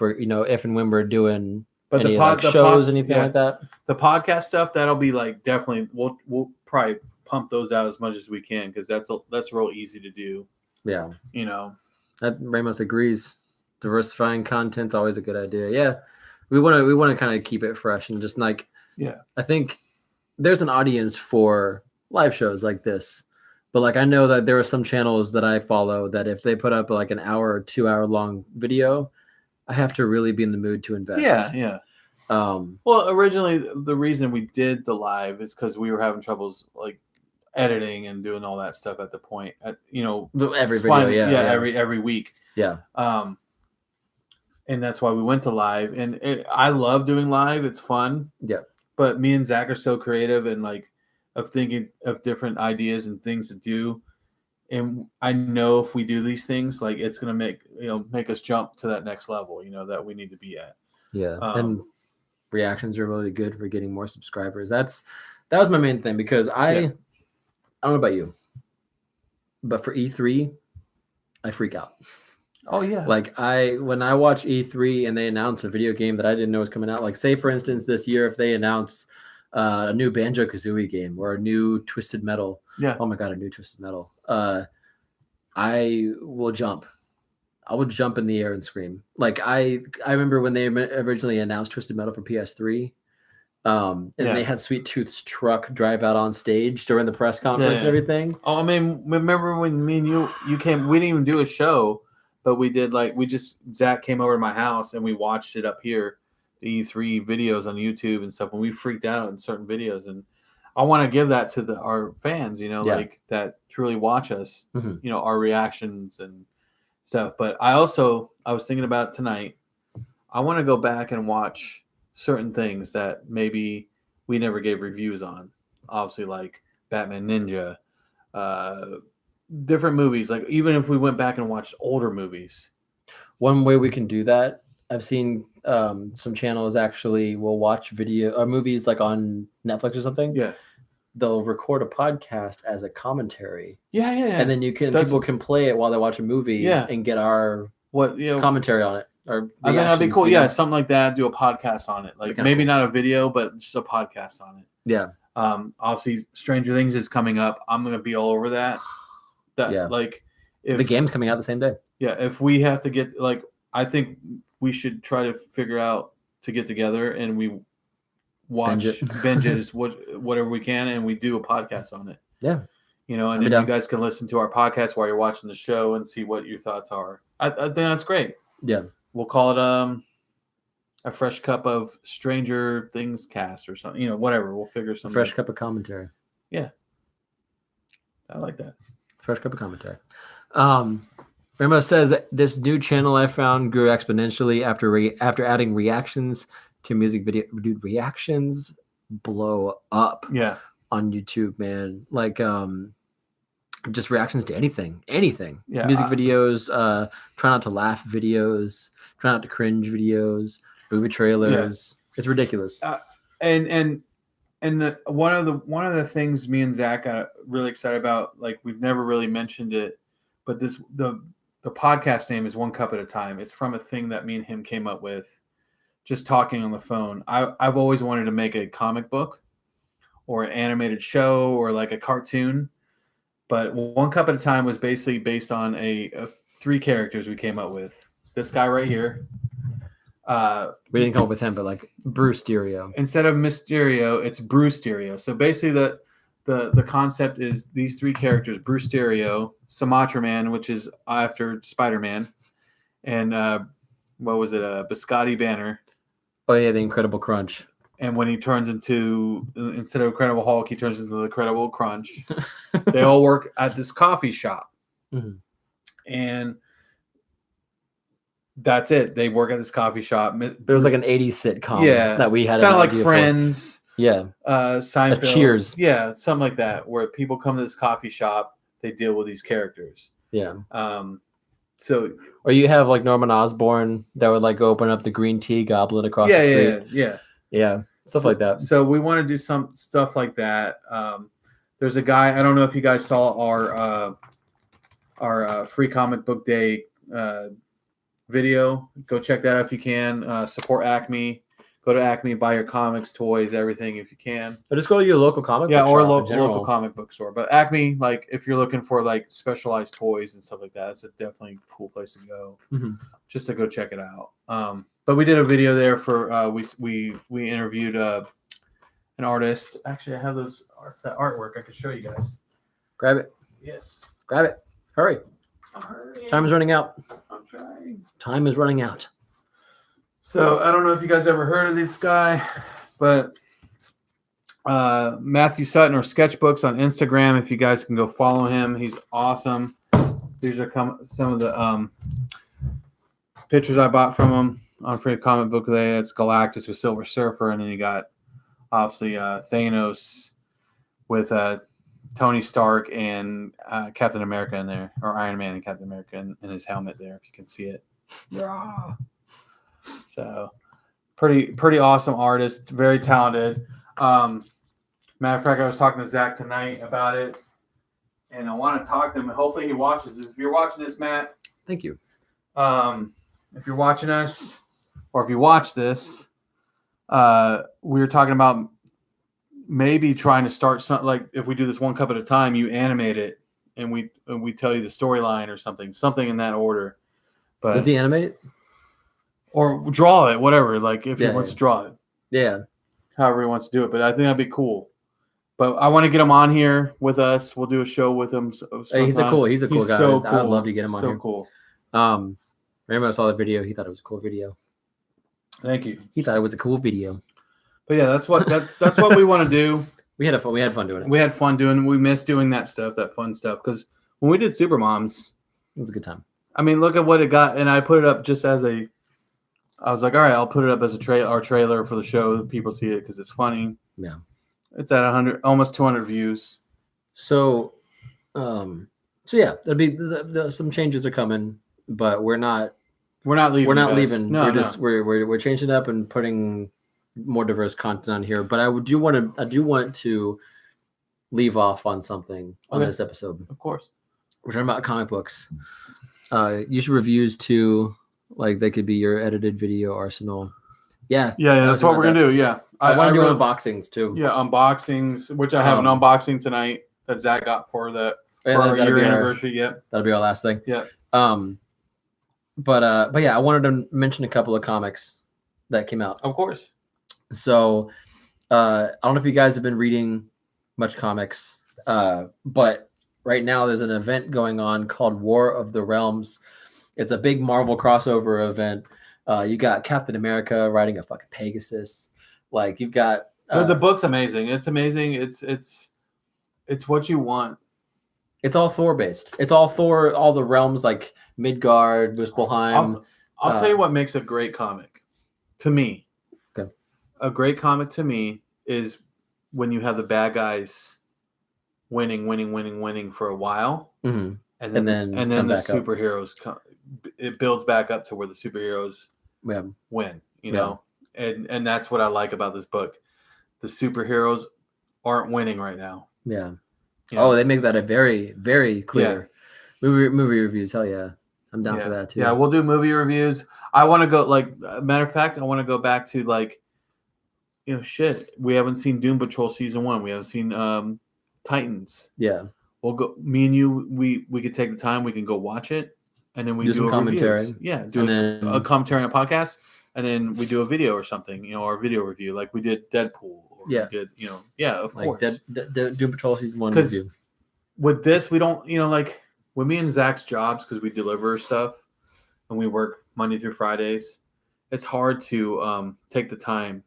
and when we're doing but any the shows, anything yeah. like that. The podcast stuff, that'll be like definitely we'll probably pump those out as much as we can, because that's real easy to do. Yeah, You know. that Ramos agrees. Diversifying content's always a good idea. Yeah, we want to kind of keep it fresh and just like, Yeah. I think there's an audience for live shows like this, but like I know that there are some channels that I follow that if they put up like an hour or 2 hour long video, I have to really be in the mood to invest. Yeah. Um, Well, originally the reason we did the live is because we were having troubles like editing and doing all that stuff at the point. every it's video, fine, yeah. every week. Yeah. And that's why we went to live. And I love doing live. It's fun. Yeah. But me and Zach are so creative and like of thinking of different ideas and things to do. And I know if we do these things, like it's gonna make us jump to that next level, that we need to be at. Yeah. And reactions are really good for getting more subscribers. That was my main thing because I don't know about you, but for E3, I freak out. Oh yeah. Like when I watch E3 and they announce a video game that I didn't know was coming out, like say for instance this year if they announce a new Banjo-Kazooie game or a new Twisted Metal. Yeah. Oh my god, a new Twisted Metal. I will jump. I would jump in the air and scream. Like I remember when they originally announced Twisted Metal for PS3. And they had Sweet Tooth's truck drive out on stage during the press conference and everything. Oh, I mean, remember when me and you came? We didn't even do a show, but we did Zach came over to my house and we watched it up here, the E3 videos on YouTube and stuff. And we freaked out in certain videos, and I want to give that to our fans, like that truly watch us, our reactions and stuff. But I was thinking about it tonight. I want to go back and watch certain things that maybe we never gave reviews on. Obviously, like Batman Ninja, different movies. Like even if we went back and watched older movies. One way we can do that, I've seen some channels actually will watch video or movies like on Netflix or something. Yeah. They'll record a podcast as a commentary. Yeah. And then people can play it while they watch a movie and get our commentary on it. Or I think that'd be cool. Yeah, something like that. Do a podcast on it. Like maybe not a video, but just a podcast on it. Yeah. Obviously, Stranger Things is coming up. I'm gonna be all over that. Like, if the game's coming out the same day. Yeah. If we have to get I think we should try to figure out to get together and we watch binge it whatever we can, and we do a podcast on it. Yeah. And then you guys can listen to our podcast while you're watching the show and see what your thoughts are. I think that's great. Yeah. We'll call it a fresh cup of Stranger Things cast or something. Whatever. We'll figure something. Fresh cup of commentary. Yeah. I like that. Fresh cup of commentary. Remo says this new channel I found grew exponentially after adding reactions to music video. Dude, reactions blow up. Yeah. On YouTube, man. Like just reactions to anything. Yeah, music videos, try not to laugh videos, try not to cringe videos, movie trailers. Yeah. It's ridiculous. And one of the things me and Zach got really excited about, like we've never really mentioned it, but the podcast name is One Cup at a Time. It's from a thing that me and him came up with just talking on the phone. I've always wanted to make a comic book or an animated show or like a cartoon. But One Cup at a Time was basically based on a 3 characters we came up with. This guy right here. We didn't come up with him, but like Brewsterio. Instead of Mysterio, it's Brewsterio. So basically the concept is these 3 characters, Brewsterio, Sumatra Man, which is after Spider-Man, and what was it? Biscotti Banner. Oh yeah, the Incredible Crunch. And when he turns instead of Incredible Hulk, he turns into the Incredible Crunch. They all work at this coffee shop. Mm-hmm. And that's it. They work at this coffee shop. It was like an 80s sitcom that we had. Kind of like Friends. Yeah. Seinfeld. Cheers. Yeah, something like that, where people come to this coffee shop, they deal with these characters. Yeah. Or you have like Norman Osborn that would like open up the green tea goblet across the street. Yeah. Stuff like that. So we want to do some stuff like that. There's a guy, I don't know if you guys saw our free comic book day video. Go check that out if you can. Support Acme. Go to Acme, buy your comics, toys, everything if you can. Or just go to your local comic book or shop local comic book store. But Acme, like if you're looking for like specialized toys and stuff like that, it's a definitely cool place to go. Mm-hmm. Just to go check it out. But we did a video there for we interviewed an artist. Actually, I have that artwork. I could show you guys. Grab it. Yes. Grab it. Hurry. Time is running out. I'm trying. Time is running out. So I don't know if you guys ever heard of this guy, but Matthew Sutton or Sketchbooks on Instagram. If you guys can go follow him, he's awesome. These are some of the pictures I bought from him on Free Comic Book Day. It's Galactus with Silver Surfer, and then you got obviously Thanos with Tony Stark and Captain America in there, or Iron Man and Captain America in his helmet there, if you can see it. Yeah. So pretty awesome artist, very talented. Matter of fact, I was talking to Zach tonight about it, and I want to talk to him, and hopefully he watches this. If you're watching this, Matt, Thank you. if you're watching us, or if you watch this, we were talking about maybe trying to start something, like if we do this one cup at a time, you animate it, and we tell you the storyline or something in that order. But Does he animate it? or draw it, whatever. Like if he Yeah, wants yeah. to draw it, Yeah. however he wants to do it. But I think that'd be cool. But I want to get him on here with us. We'll do a show with him. Hey, he's a sometime. cool guy. So I would love to get him on so here. cool. Remember I saw the video. He thought it was a cool video. Thank you. He thought it was a cool video. But yeah, that's what we want to do. We had fun doing it. We had fun doing. We miss doing that stuff, that fun stuff. Because when we did Super Moms, It was a good time. I mean, look at what it got, and I put it up just as a. I was like, all right, I'll put it up as our trailer for the show. People see it because it's funny. Yeah. It's at 100, almost 200 views. So yeah, there'll be some changes are coming, but we're not leaving. We're not guys. leaving. No, We're changing it up and putting more diverse content on here. But I do want to leave off on something on Okay. this episode. Of course. We're talking about comic books. Use reviews too. Like they could be your edited video arsenal. Yeah. Yeah, that's what we're gonna do. Yeah, I want to do really- unboxings too. Yeah, unboxings, which I have an unboxing tonight that Zach got for Yeah, for our that'll year be our- anniversary. Yep. That'll be our last thing. Yeah. But yeah, I wanted to mention a couple of comics that came out. Of course. So I don't know if you guys have been reading much comics, but right now there's an event going on called War of the Realms. It's a big Marvel crossover event. You got Captain America riding a fucking Pegasus. Like you've got The book's amazing. It's amazing. It's what you want. it's all Thor based. It's all Thor, all the realms like Midgard, Muspelheim. I'll tell you what makes a great comic to me. Okay. A great comic to me is when you have the bad guys winning for a while, Mhm. and And then then the come back up. superheroes come. It builds back up to where the superheroes Yeah. win. You Yeah. know, and that's what I like about this book. The superheroes aren't winning right now. Yeah. You know? Oh, they make that a very, very clear. Movie reviews. Hell yeah. I'm down for that too. Yeah, we'll do movie reviews. I want to go, like, matter of fact, I want to go back to, like, shit. We haven't seen Doom Patrol season 1. We haven't seen Titans. Yeah. We'll go. Me and you, we could take the time. We can go watch it, and then we Do do some a commentary. review. Yeah, do And a then commentary on a podcast, and then we do a video or something. Or a video review, like we did Deadpool. Or Yeah. We did, of like course. Doom Patrol season 1 'Cause review. With this, we don't, like with me and Zach's jobs, because we deliver stuff and we work Monday through Fridays, it's hard to take the time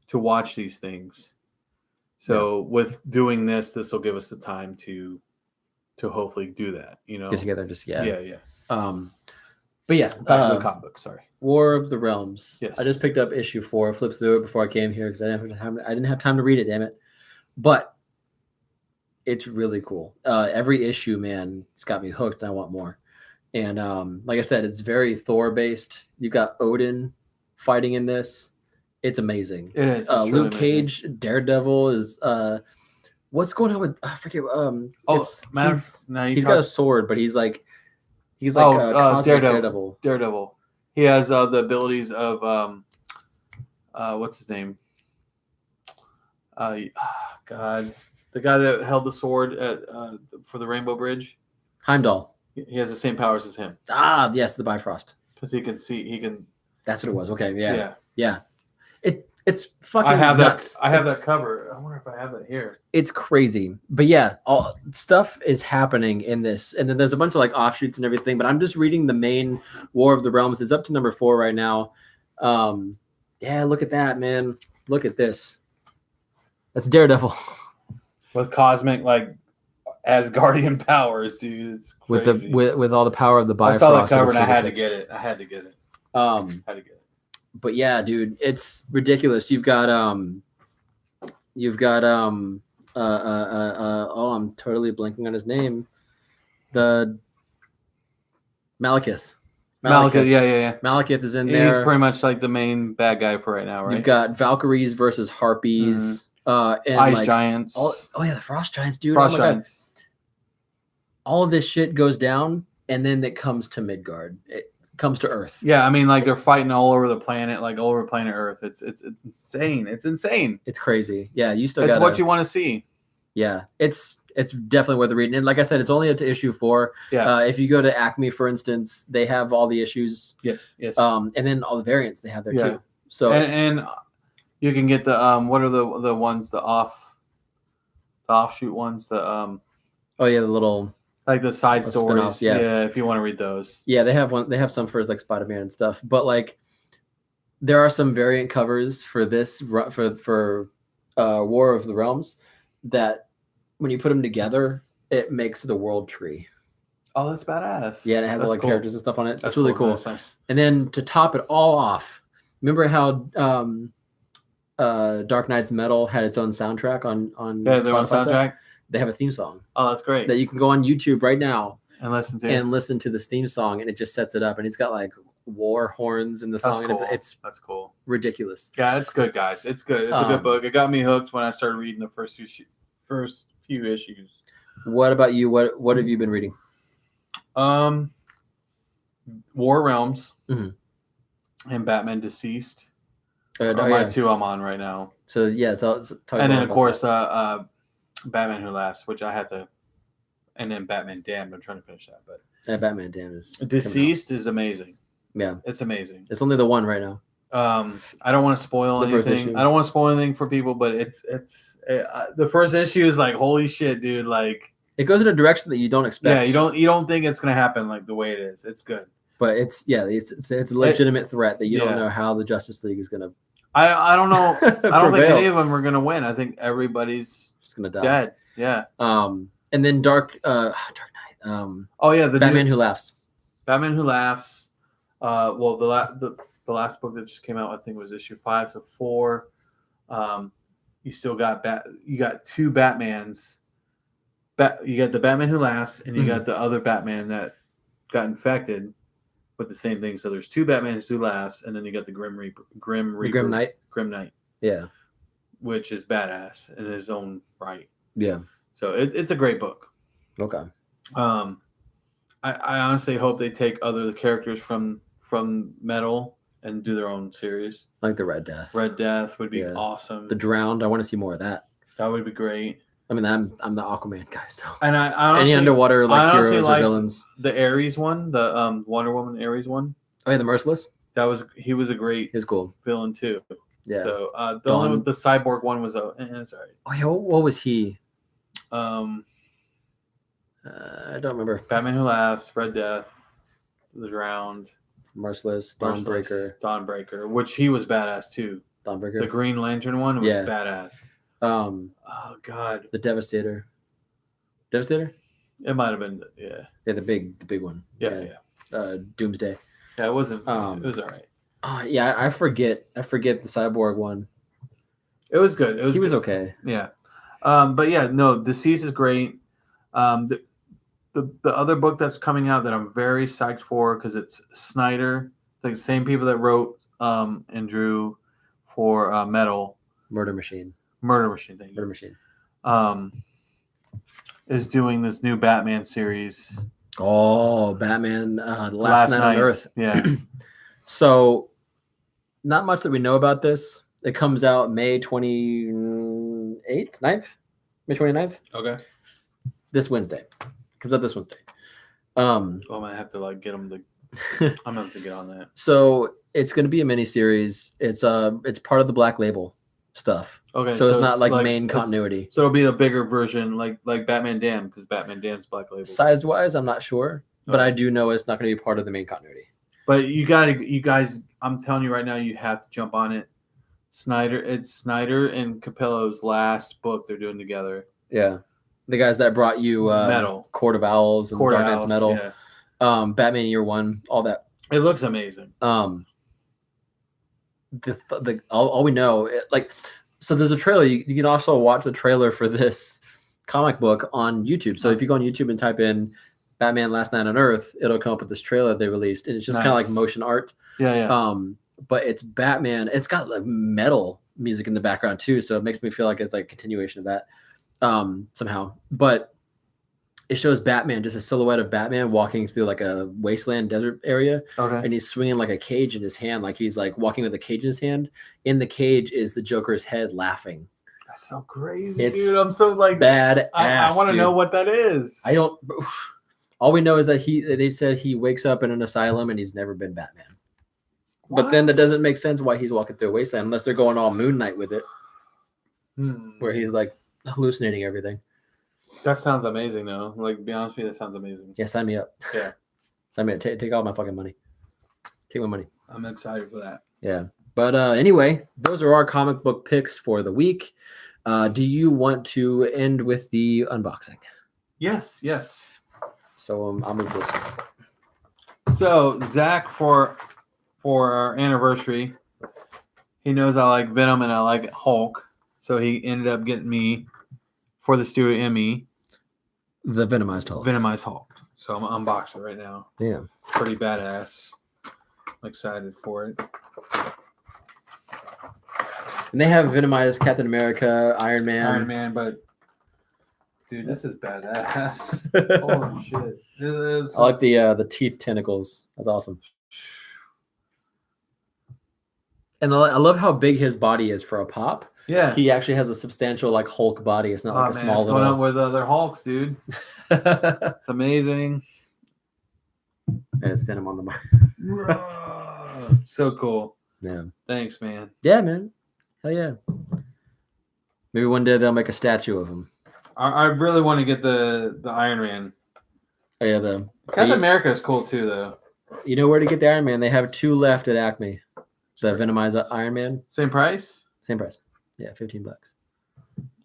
to watch these things. So with doing this will give us the time to hopefully do that, Get together, just Yeah. But yeah, Back to the comic book, sorry. War of the Realms. Yes. I just picked up issue 4, flipped through it before I came here because I didn't have time to read it. Damn it! But it's really cool. Every issue, man, it's got me hooked. And I want more. And like I said, it's very Thor based. You got Odin fighting in this. It's amazing. It is. It's Luke really amazing. Cage, Daredevil is. What's going on with? I forget. He's got a sword, but he's like a cosmic Daredevil. Daredevil. He has the abilities of what's his name? God, the guy that held the sword for the Rainbow Bridge. Heimdall. He has the same powers as him Ah, yes, the Bifrost. because he can see. He can. That's what it was. Okay, yeah. Yeah. It's fucking. I have nuts. that. I have It's- that cover. I wonder if I have it here. It's crazy, but yeah, all stuff is happening in this, and then there's a bunch of like offshoots and everything. But I'm just reading the main War of the Realms. It's up to number 4 right now. Yeah, look at that, man. Look at this. That's Daredevil With cosmic like Asgardian powers, dude. It's with crazy. with all the power of the I Bifrost. saw the at cover his and I had to fingertips. get it. I had to get it. Had to get it. But yeah, dude, it's ridiculous. You've got oh, I'm totally blanking on his name. The Malekith. Malekith, yeah. Malekith is in He's there. pretty much like the main bad guy for right now, right? You've got Valkyries versus Harpies. And Ice like, Giants. oh yeah, the Frost Giants, dude. Frost Oh my God. Giants. All of this shit goes down, and then it comes to Midgard. It comes to Earth. Yeah, I mean, like they're fighting all over the planet, like all over planet Earth. It's insane. It's insane. It's crazy. Yeah, you still It's got what you want to see. Yeah, it's definitely worth reading. And like I said, it's only up to issue 4. Yeah. If you go to Acme, for instance, they have all the issues. Yes. And then all the variants they have there Yeah. too. So and you can get the what are the ones, the offshoot ones, the oh yeah, the little like the side The stories. spin-offs, yeah. If you want to read those. yeah, they have one. They have some for like Spider-Man and stuff. But like, there are some variant covers for this for War of the Realms that when you put them together, it makes the world tree. Oh, that's badass. Yeah, and it has all That's like cool. characters and stuff on it. That's That's really cool. That's nice. And then to top it all off, remember how Dark Knight's Metal had its own soundtrack on Yeah, their own Spotify stuff? soundtrack. They have a theme song Oh, that's great. that you can go on YouTube right now And listen to it. and listen to this theme song, and it just sets it up, and it's got like war horns in the That's song, cool. and it's That's cool. ridiculous. Yeah, it's good, guys. It's good. It's a good book. It got me hooked when I started reading the first few issues. What about you? What have you been reading? War Realms Mhm. and Batman Deceased Oh, are my yeah. 2 I'm on right now. So yeah, talk And then more of about course that. Batman Who Laughs, which I had to, and then Batman Damned. I'm trying to finish that, but Yeah, Batman Damn is coming out. Deceased is amazing. Yeah, It's amazing. it's only the one right now. I don't want to spoil The first anything. issue. I don't want to spoil anything for people, but the first issue is like, holy shit, dude! Like, It goes in a direction that you don't expect. yeah, you don't think it's gonna happen like the way it is. It's good. But it's a legitimate threat that you Yeah. don't know how the Justice League is gonna I don't know. I don't think prevail. any of them are gonna win. I think everybody's Just gonna die. dead. Yeah. And then Dark Knight. Oh yeah, the Batman new Who Laughs. Batman Who Laughs. Well, the last book that just came out, I think, was issue 5. So 4. You still got you got 2 Batmans. You got the Batman Who Laughs, and you got the other Batman that got infected with the same thing. So there's 2 Batmans Who Laughs, and then you got the Grim Reaper, The Grim Knight. Grim Knight, Yeah. which is badass in his own right. Yeah. So it's a great book. Okay. I honestly hope they take other characters from Metal and do their own series. Like the Red Death. Red Death would be Yeah. awesome. The Drowned. I want to see more of that. That would be great. I mean, I'm the Aquaman guy, so And I honestly, any underwater I like honestly heroes or liked villains. the Ares one, the Wonder Woman Ares one. Oh yeah, the Merciless. He was a great He was cool. villain too. Yeah. So Dawn. the Cyborg one was it's all right. Oh yeah. What was he? Um, I don't remember. Batman Who Laughs, Red Death, The Drowned, Merciless, Merciless, Dawnbreaker, Dawnbreaker, which he was badass too. The Dawnbreaker. Green Lantern one was Yeah. badass. Oh God, The Devastator. Devastator. it might have been yeah. Yeah, the big one. Yeah. Doomsday. Yeah, it wasn't. Um, It was all right. Yeah, I forget the Cyborg one. It was good. It was. He was good. okay. Yeah. But yeah, no, Deceased is great. The other book that's coming out that I'm very psyched for because it's Snyder, the same people that wrote and drew for Metal Murder Machine. Thank Murder you. Machine. Is doing this new Batman series. Oh, Batman! Last Night on Earth. Yeah. So, not much that we know about this. It comes out May 28th, 9th? May 29th? Okay. This Wednesday. Comes out this Wednesday. I'm gonna have to like get them to. I'm gonna have to get on that. So it's going to be a mini series. It's part of the Black Label stuff. Okay. So it's not like main it's- continuity. So it'll be a bigger version, like Batman Damned, because Batman Damned's Black Label. Size wise, I'm not sure, but Okay. I do know it's not going to be part of the main continuity. But you guys. I'm telling you right now, you have to jump on it. It's Snyder and Capello's last book they're doing together. Yeah, the guys that brought you Metal. Court of Owls and Court Dark Owls, Knight's Metal, yeah. Batman Year One, all that. It looks amazing. All we know, so there's a trailer. You can also watch the trailer for this comic book on YouTube. So if you go on YouTube and type in Batman Last Night on Earth, it'll come up with this trailer they released, and it's just kind of like motion art. Yeah. But it's Batman. It's got like metal music in the background too, so it makes me feel like it's like a continuation of that somehow. But it shows Batman, just a silhouette of Batman walking through like a wasteland desert area. Okay. And he's swinging like a cage in his hand, like he's like walking with a cage in his hand. In the cage is the Joker's head laughing. That's so crazy, It's dude. I'm so like bad. I want to know what that is. I don't. All we know is that they said he wakes up in an asylum and he's never been Batman. But then it doesn't make sense why he's walking through a wasteland unless they're going all Moon Knight with it, where he's like hallucinating everything. That sounds amazing, though. Like, to be honest with you, that sounds amazing. Yeah, sign me up. Yeah. Sign me up. Take all my fucking money. Take my money. I'm excited for that. Yeah. But anyway, those are our comic book picks for the week. Do you want to end with the unboxing? Yes. So I'll move this. So Zach, for our anniversary, he knows I like Venom and I like Hulk, so he ended up getting me for the Studio Emmy The Venomized Hulk. Venomized Hulk. So I'm unboxing it right now. Yeah. Pretty badass. I'm excited for it. And they have Venomized Captain America, Iron Man. But dude, this is badass. Holy shit! I like the teeth tentacles. That's awesome. And I love how big his body is for a pop. Yeah. He actually has a substantial like Hulk body. It's not like a small little. What's going on with other Hulks, dude? It's amazing. And stand him on the mic. So cool. Yeah. Thanks, man. Yeah, man. Hell yeah. Maybe one day they'll make a statue of him. I really want to get the Iron Man. Oh yeah, Captain America is cool too, though. You know where to get the Iron Man? They have 2 left at Acme. The Venomized Iron Man. Same price? Same price. Yeah, $15.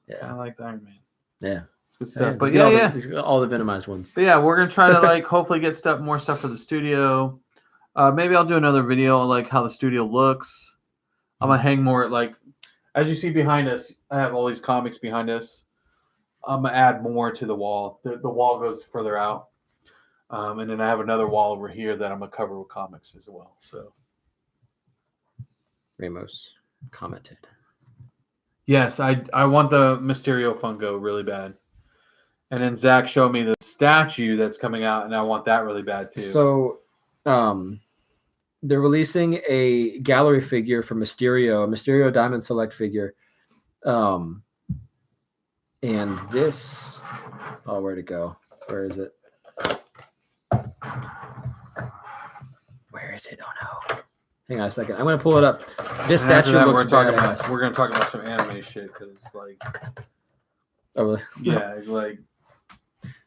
Yeah. I like the Iron Man. Yeah. Good stuff. Yeah, But he's got all the Venomized ones. But yeah, we're gonna try to like hopefully get more stuff for the studio. Maybe I'll do another video on like how the studio looks. I'm gonna hang more like as you see behind us. I have all these comics behind us. I'm gonna add more to the wall. The wall goes further out, and then I have another wall over here that I'm gonna cover with comics as well. So Ramos commented. yes, I want the Mysterio Funko really bad. And then Zach showed me the statue that's coming out, and I want that really bad too. So, they're releasing a gallery figure for Mysterio, a Mysterio Diamond Select figure. And this, where'd it go? Where is it? Where is it? Oh no! Hang on a second. I'm gonna pull it up. This And after statue that, looks we're badass. gonna talk about some anime shit because like Oh, really? yeah, like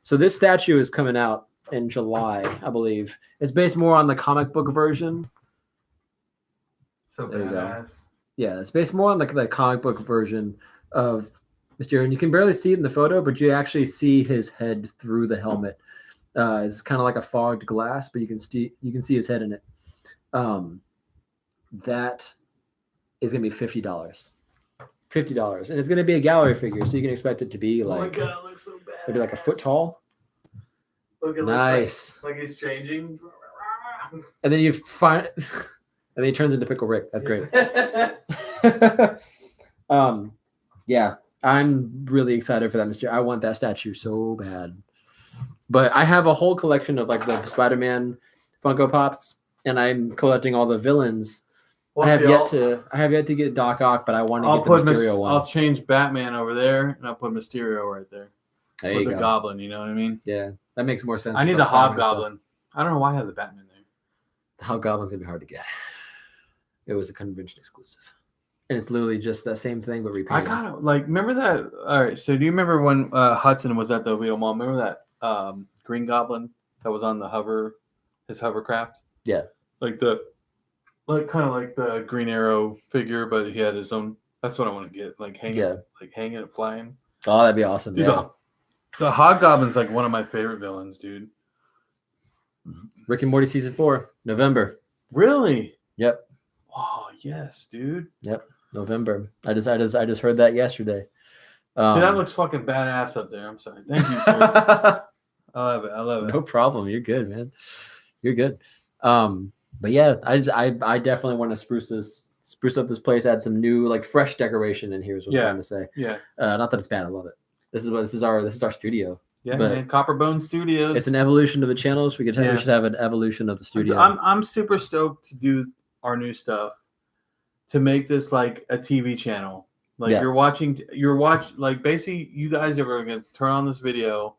So this statue is coming out in July, I believe. It's based more on the comic book version. so There you go. badass. Yeah, it's based more on the comic book version of Mysterio. And you can barely see it in the photo, but you actually see his head through the helmet. It's kind of like a fogged glass, but you can see his head in it. That is going to be $50. $50, and it's going to be a gallery figure, so you can expect it to be like oh my god, it looks so bad. maybe like a foot tall. Look, it Nice. looks like he's changing. And then you find, and then he turns into Pickle Rick. That's great. Yeah, I'm really excited for that Mysterio. I want that statue so bad. But I have a whole collection of like the Spider-Man Funko Pops, and I'm collecting all the villains. Well, I have see, yet to get Doc Ock, but I want to I'll get the put Mysterio one. I'll change Batman over there, and I'll put Mysterio right there There with you the go. Goblin. You know what I mean? Yeah, that makes more sense. I with need the the Spider-Man stuff. Hobgoblin. I don't know why I have the Batman there. The Hobgoblin's gonna be hard to get. It was a convention exclusive, and it's literally just the same thing but I repainted. gotta like remember that. All right, so do you remember when Hudson was at the Oviedo Mall? Remember that Green Goblin that was on his hovercraft? Yeah. like kind of like the Green Arrow figure, but he had his own. That's what I want to get, like hanging, Yeah. like hanging and flying. Oh, that'd be awesome. Dude, Yeah. the Hobgoblin's like one of my favorite villains, dude. Rick and Morty season 4, November. Really? Yep. Oh yes, dude. Yep. November. I just heard that yesterday. Dude, that looks fucking badass up there. I'm sorry. Thank you, sir. I love it. I love it. No problem. You're good, man. You're good. But yeah, I definitely want to spruce up this place, add some new, like, fresh decoration in here is what I'm trying to say. Yeah. Not that it's bad. I love it. This is our studio. Yeah, But man. Copperbone Studios. It's an evolution of the channels. We Yeah. should have an evolution of the studio. I'm super stoked to do our new stuff, to make this like a TV channel. Like Yeah. you're watching like basically you guys are going to turn on this video,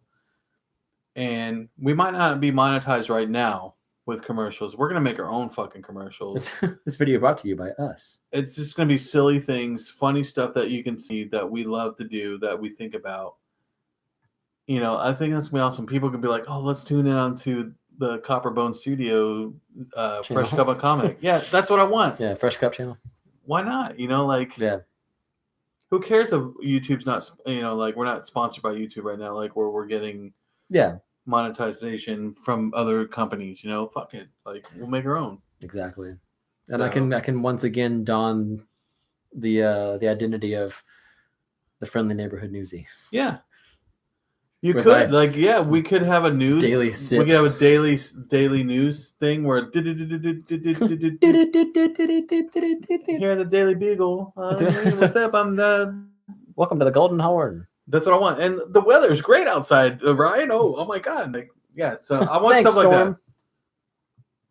and we might not be monetized right now with commercials. We're going to make our own fucking commercials. This video brought to you by us. It's just going to be silly things, funny stuff that you can see that we love to do, that we think about. You know, I think that's going to be awesome. People can be like, oh, let's tune in onto the Copperbone Studio Fresh Cup of Comic. Yeah, that's what I want. Yeah, Fresh Cup channel. Why not? You know, like, Yeah. who cares if YouTube's not, you know, like, we're not sponsored by YouTube right now, like, where we're getting Yeah, monetization from other companies, you know, fuck it. Like, we'll make our own. exactly. And So, I can once again don the identity of the friendly neighborhood newsie. yeah. You With could, my like, yeah, we could have a news. daily We could have a sips. daily news thing where here the Daily Beagle. What's up? I'm Welcome to the Golden Horn. That's what I want. And the weather's great outside, Ryan. Oh my God. Like, yeah. So I want Thanks, stuff like Storm.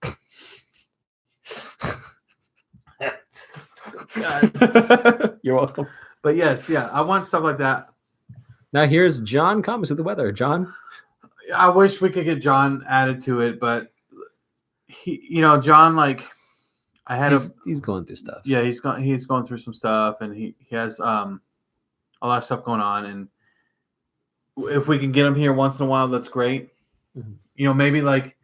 that. God. You're welcome. But yes, yeah, I want stuff like that. Now here's John comments with the weather. John, I wish we could get John added to it, but he, you know, John, like, I had he's going through stuff. yeah, he's going through some stuff, and he has a lot of stuff going on, and if we can get him here once in a while, that's great. Mhm. You know, maybe, like,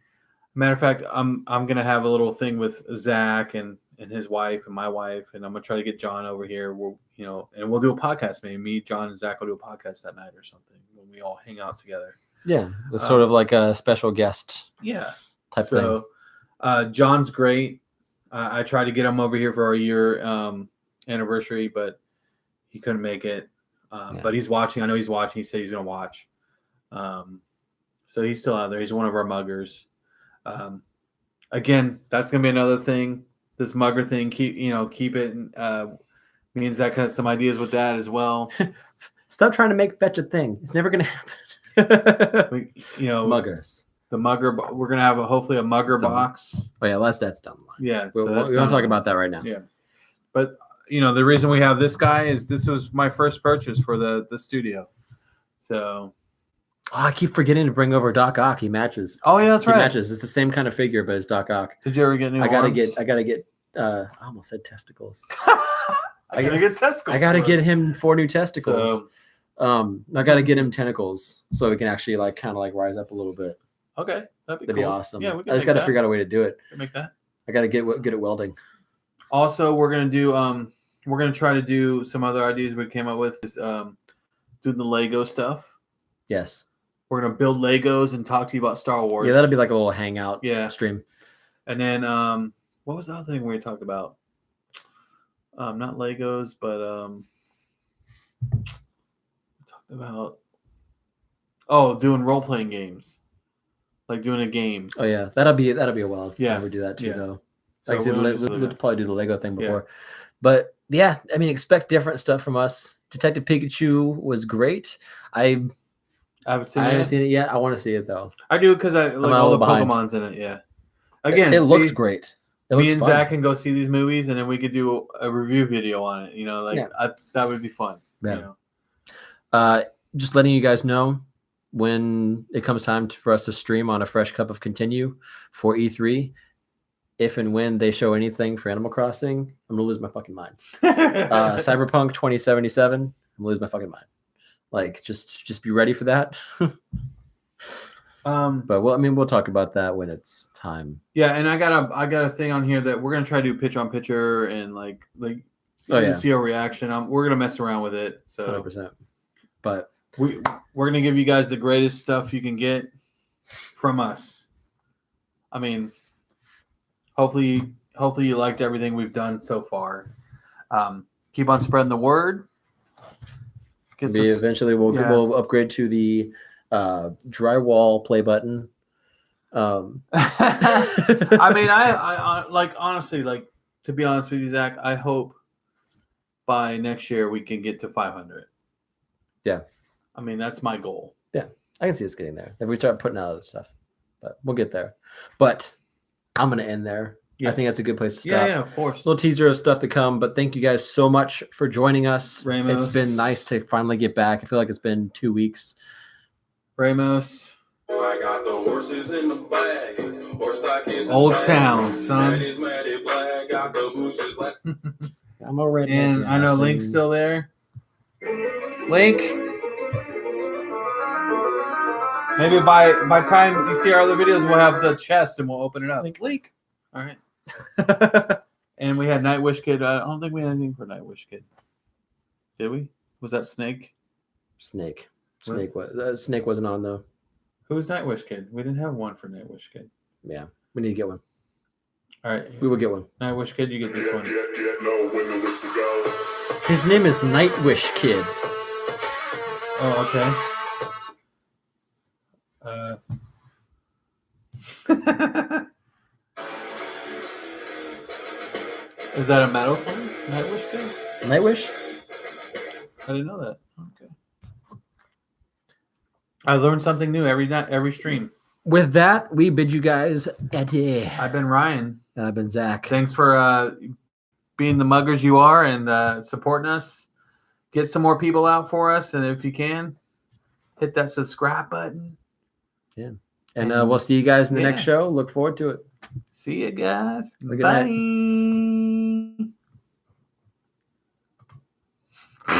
matter of fact, I'm gonna have a little thing with Zach and his wife and my wife, and I'm gonna try to get John over here. We'll, you know, and we'll do a podcast. Maybe me, John, and Zach will do a podcast that night or something when we all hang out together. Yeah, it's sort of like a special guest Yeah. type thing. So, John's great. I tried to get him over here for our year anniversary, but he couldn't make it. Yeah. But he's watching. I know he's watching. He said he's going to watch. So he's still out there. He's one of our muggers. Again, that's going to be another thing. This mugger thing, keep it. Me and Zach had some ideas with that as well. Stop trying to make fetch a thing. It's never going to happen. Muggers. The mugger. We're going to have hopefully a mugger box. Oh yeah, that's down the line. Yeah, We so don't that's talk down- about that right now. Yeah, but the reason we have this guy is this was my first purchase for the studio. So, Oh, I keep forgetting to bring over Doc Ock. He matches. oh yeah, that's He right. matches. It's the same kind of figure, but it's Doc Ock. Did you ever get new? I gotta arms? get. I almost said testicles. I gotta get testicles. I gotta for get it. him 4 new testicles. So, I gotta get him tentacles so we can actually kind of rise up a little bit. okay, that'd be That'd be cool. awesome. Yeah, we can I just make gotta that. figure out a way to do it. We can make that. I gotta get good at welding. Also, we're gonna do we're gonna try to do some other ideas we came up with is do the Lego stuff. Yes. We're gonna build Legos and talk to you about Star Wars. Yeah, that'll be like a little hangout Yeah. stream. And then what was the other thing we talked about? Not Legos, but we talked about doing role playing games, like doing a game. Oh yeah, that'll be a while. Yeah, Never do that too yeah. though. So Like I said, we'll we'll just- probably do the Lego thing Yeah. before. But yeah, I mean, expect different stuff from us. Detective Pikachu was great. I haven't seen haven't it. seen it yet. I want to see it though. I do because I like a all the little behind. Pokemon's in it. Yeah. Again, it looks see, great. It Me looks and fun. Zach can go see these movies, and then we could do a review video on it. Yeah. That would be fun. Yeah. You know? Just letting you guys know when it comes time for us to stream on a Fresh Cup of Continue for E3. If and when they show anything for Animal Crossing, I'm gonna lose my fucking mind. Cyberpunk 2077, I'm gonna lose my fucking mind. Like, just be ready for that. But well, I mean, we'll talk about that when it's time. Yeah, and I got a thing on here that we're gonna try to do pitch on pitcher and like Oh, yeah. CO reaction. We're gonna mess around with it. So 100%. But we're gonna give you guys the greatest stuff you can get from us. I mean, hopefully you liked everything we've done so far. Keep on spreading the word. eventually we'll upgrade to the drywall play button. I mean, I like honestly, like to be honest with you, Zach, I hope by next year we can get to 500. Yeah. I mean, that's my goal. I can see us getting there if we start putting out other stuff, but we'll get there. But I'm going to end there. Yes. I think that's a good place to stop. Yeah, of course. Little teaser of stuff to come, but thank you guys so much for joining us. Ramos. It's been nice to finally get back. I feel like it's been 2 weeks. Ramos. I got the horses in the bag. Horse stock is Old a Town, tag. son. Matty black. Got the bushes black. I'm already. And I know Link's still there. Link. Maybe by time you see our other videos, we'll have the chest and we'll open it up. Link. All right. And we had Nightwish Kid. I don't think we had anything for Nightwish Kid. Did we? Was that Snake? Snake What? Snake wasn't on though. Who's Nightwish Kid? We didn't have one for Nightwish Kid. Yeah, we need to get one. All right. We will get one. Nightwish Kid, you get this one. Know when the whistle go. His name is Nightwish Kid. Oh, okay. Is that a metal song? Nightwish Kid? Nightwish? I didn't know that. Okay. I learned something new every night, every stream. With that, we bid you guys adieu. I've been Ryan. And I've been Zach. Thanks for being the muggers you are and supporting us. Get some more people out for us, and if you can, hit that subscribe button. Yeah. And we'll see you guys in the next Yeah. show. Look forward to it. See you guys. Have a good night. Bye.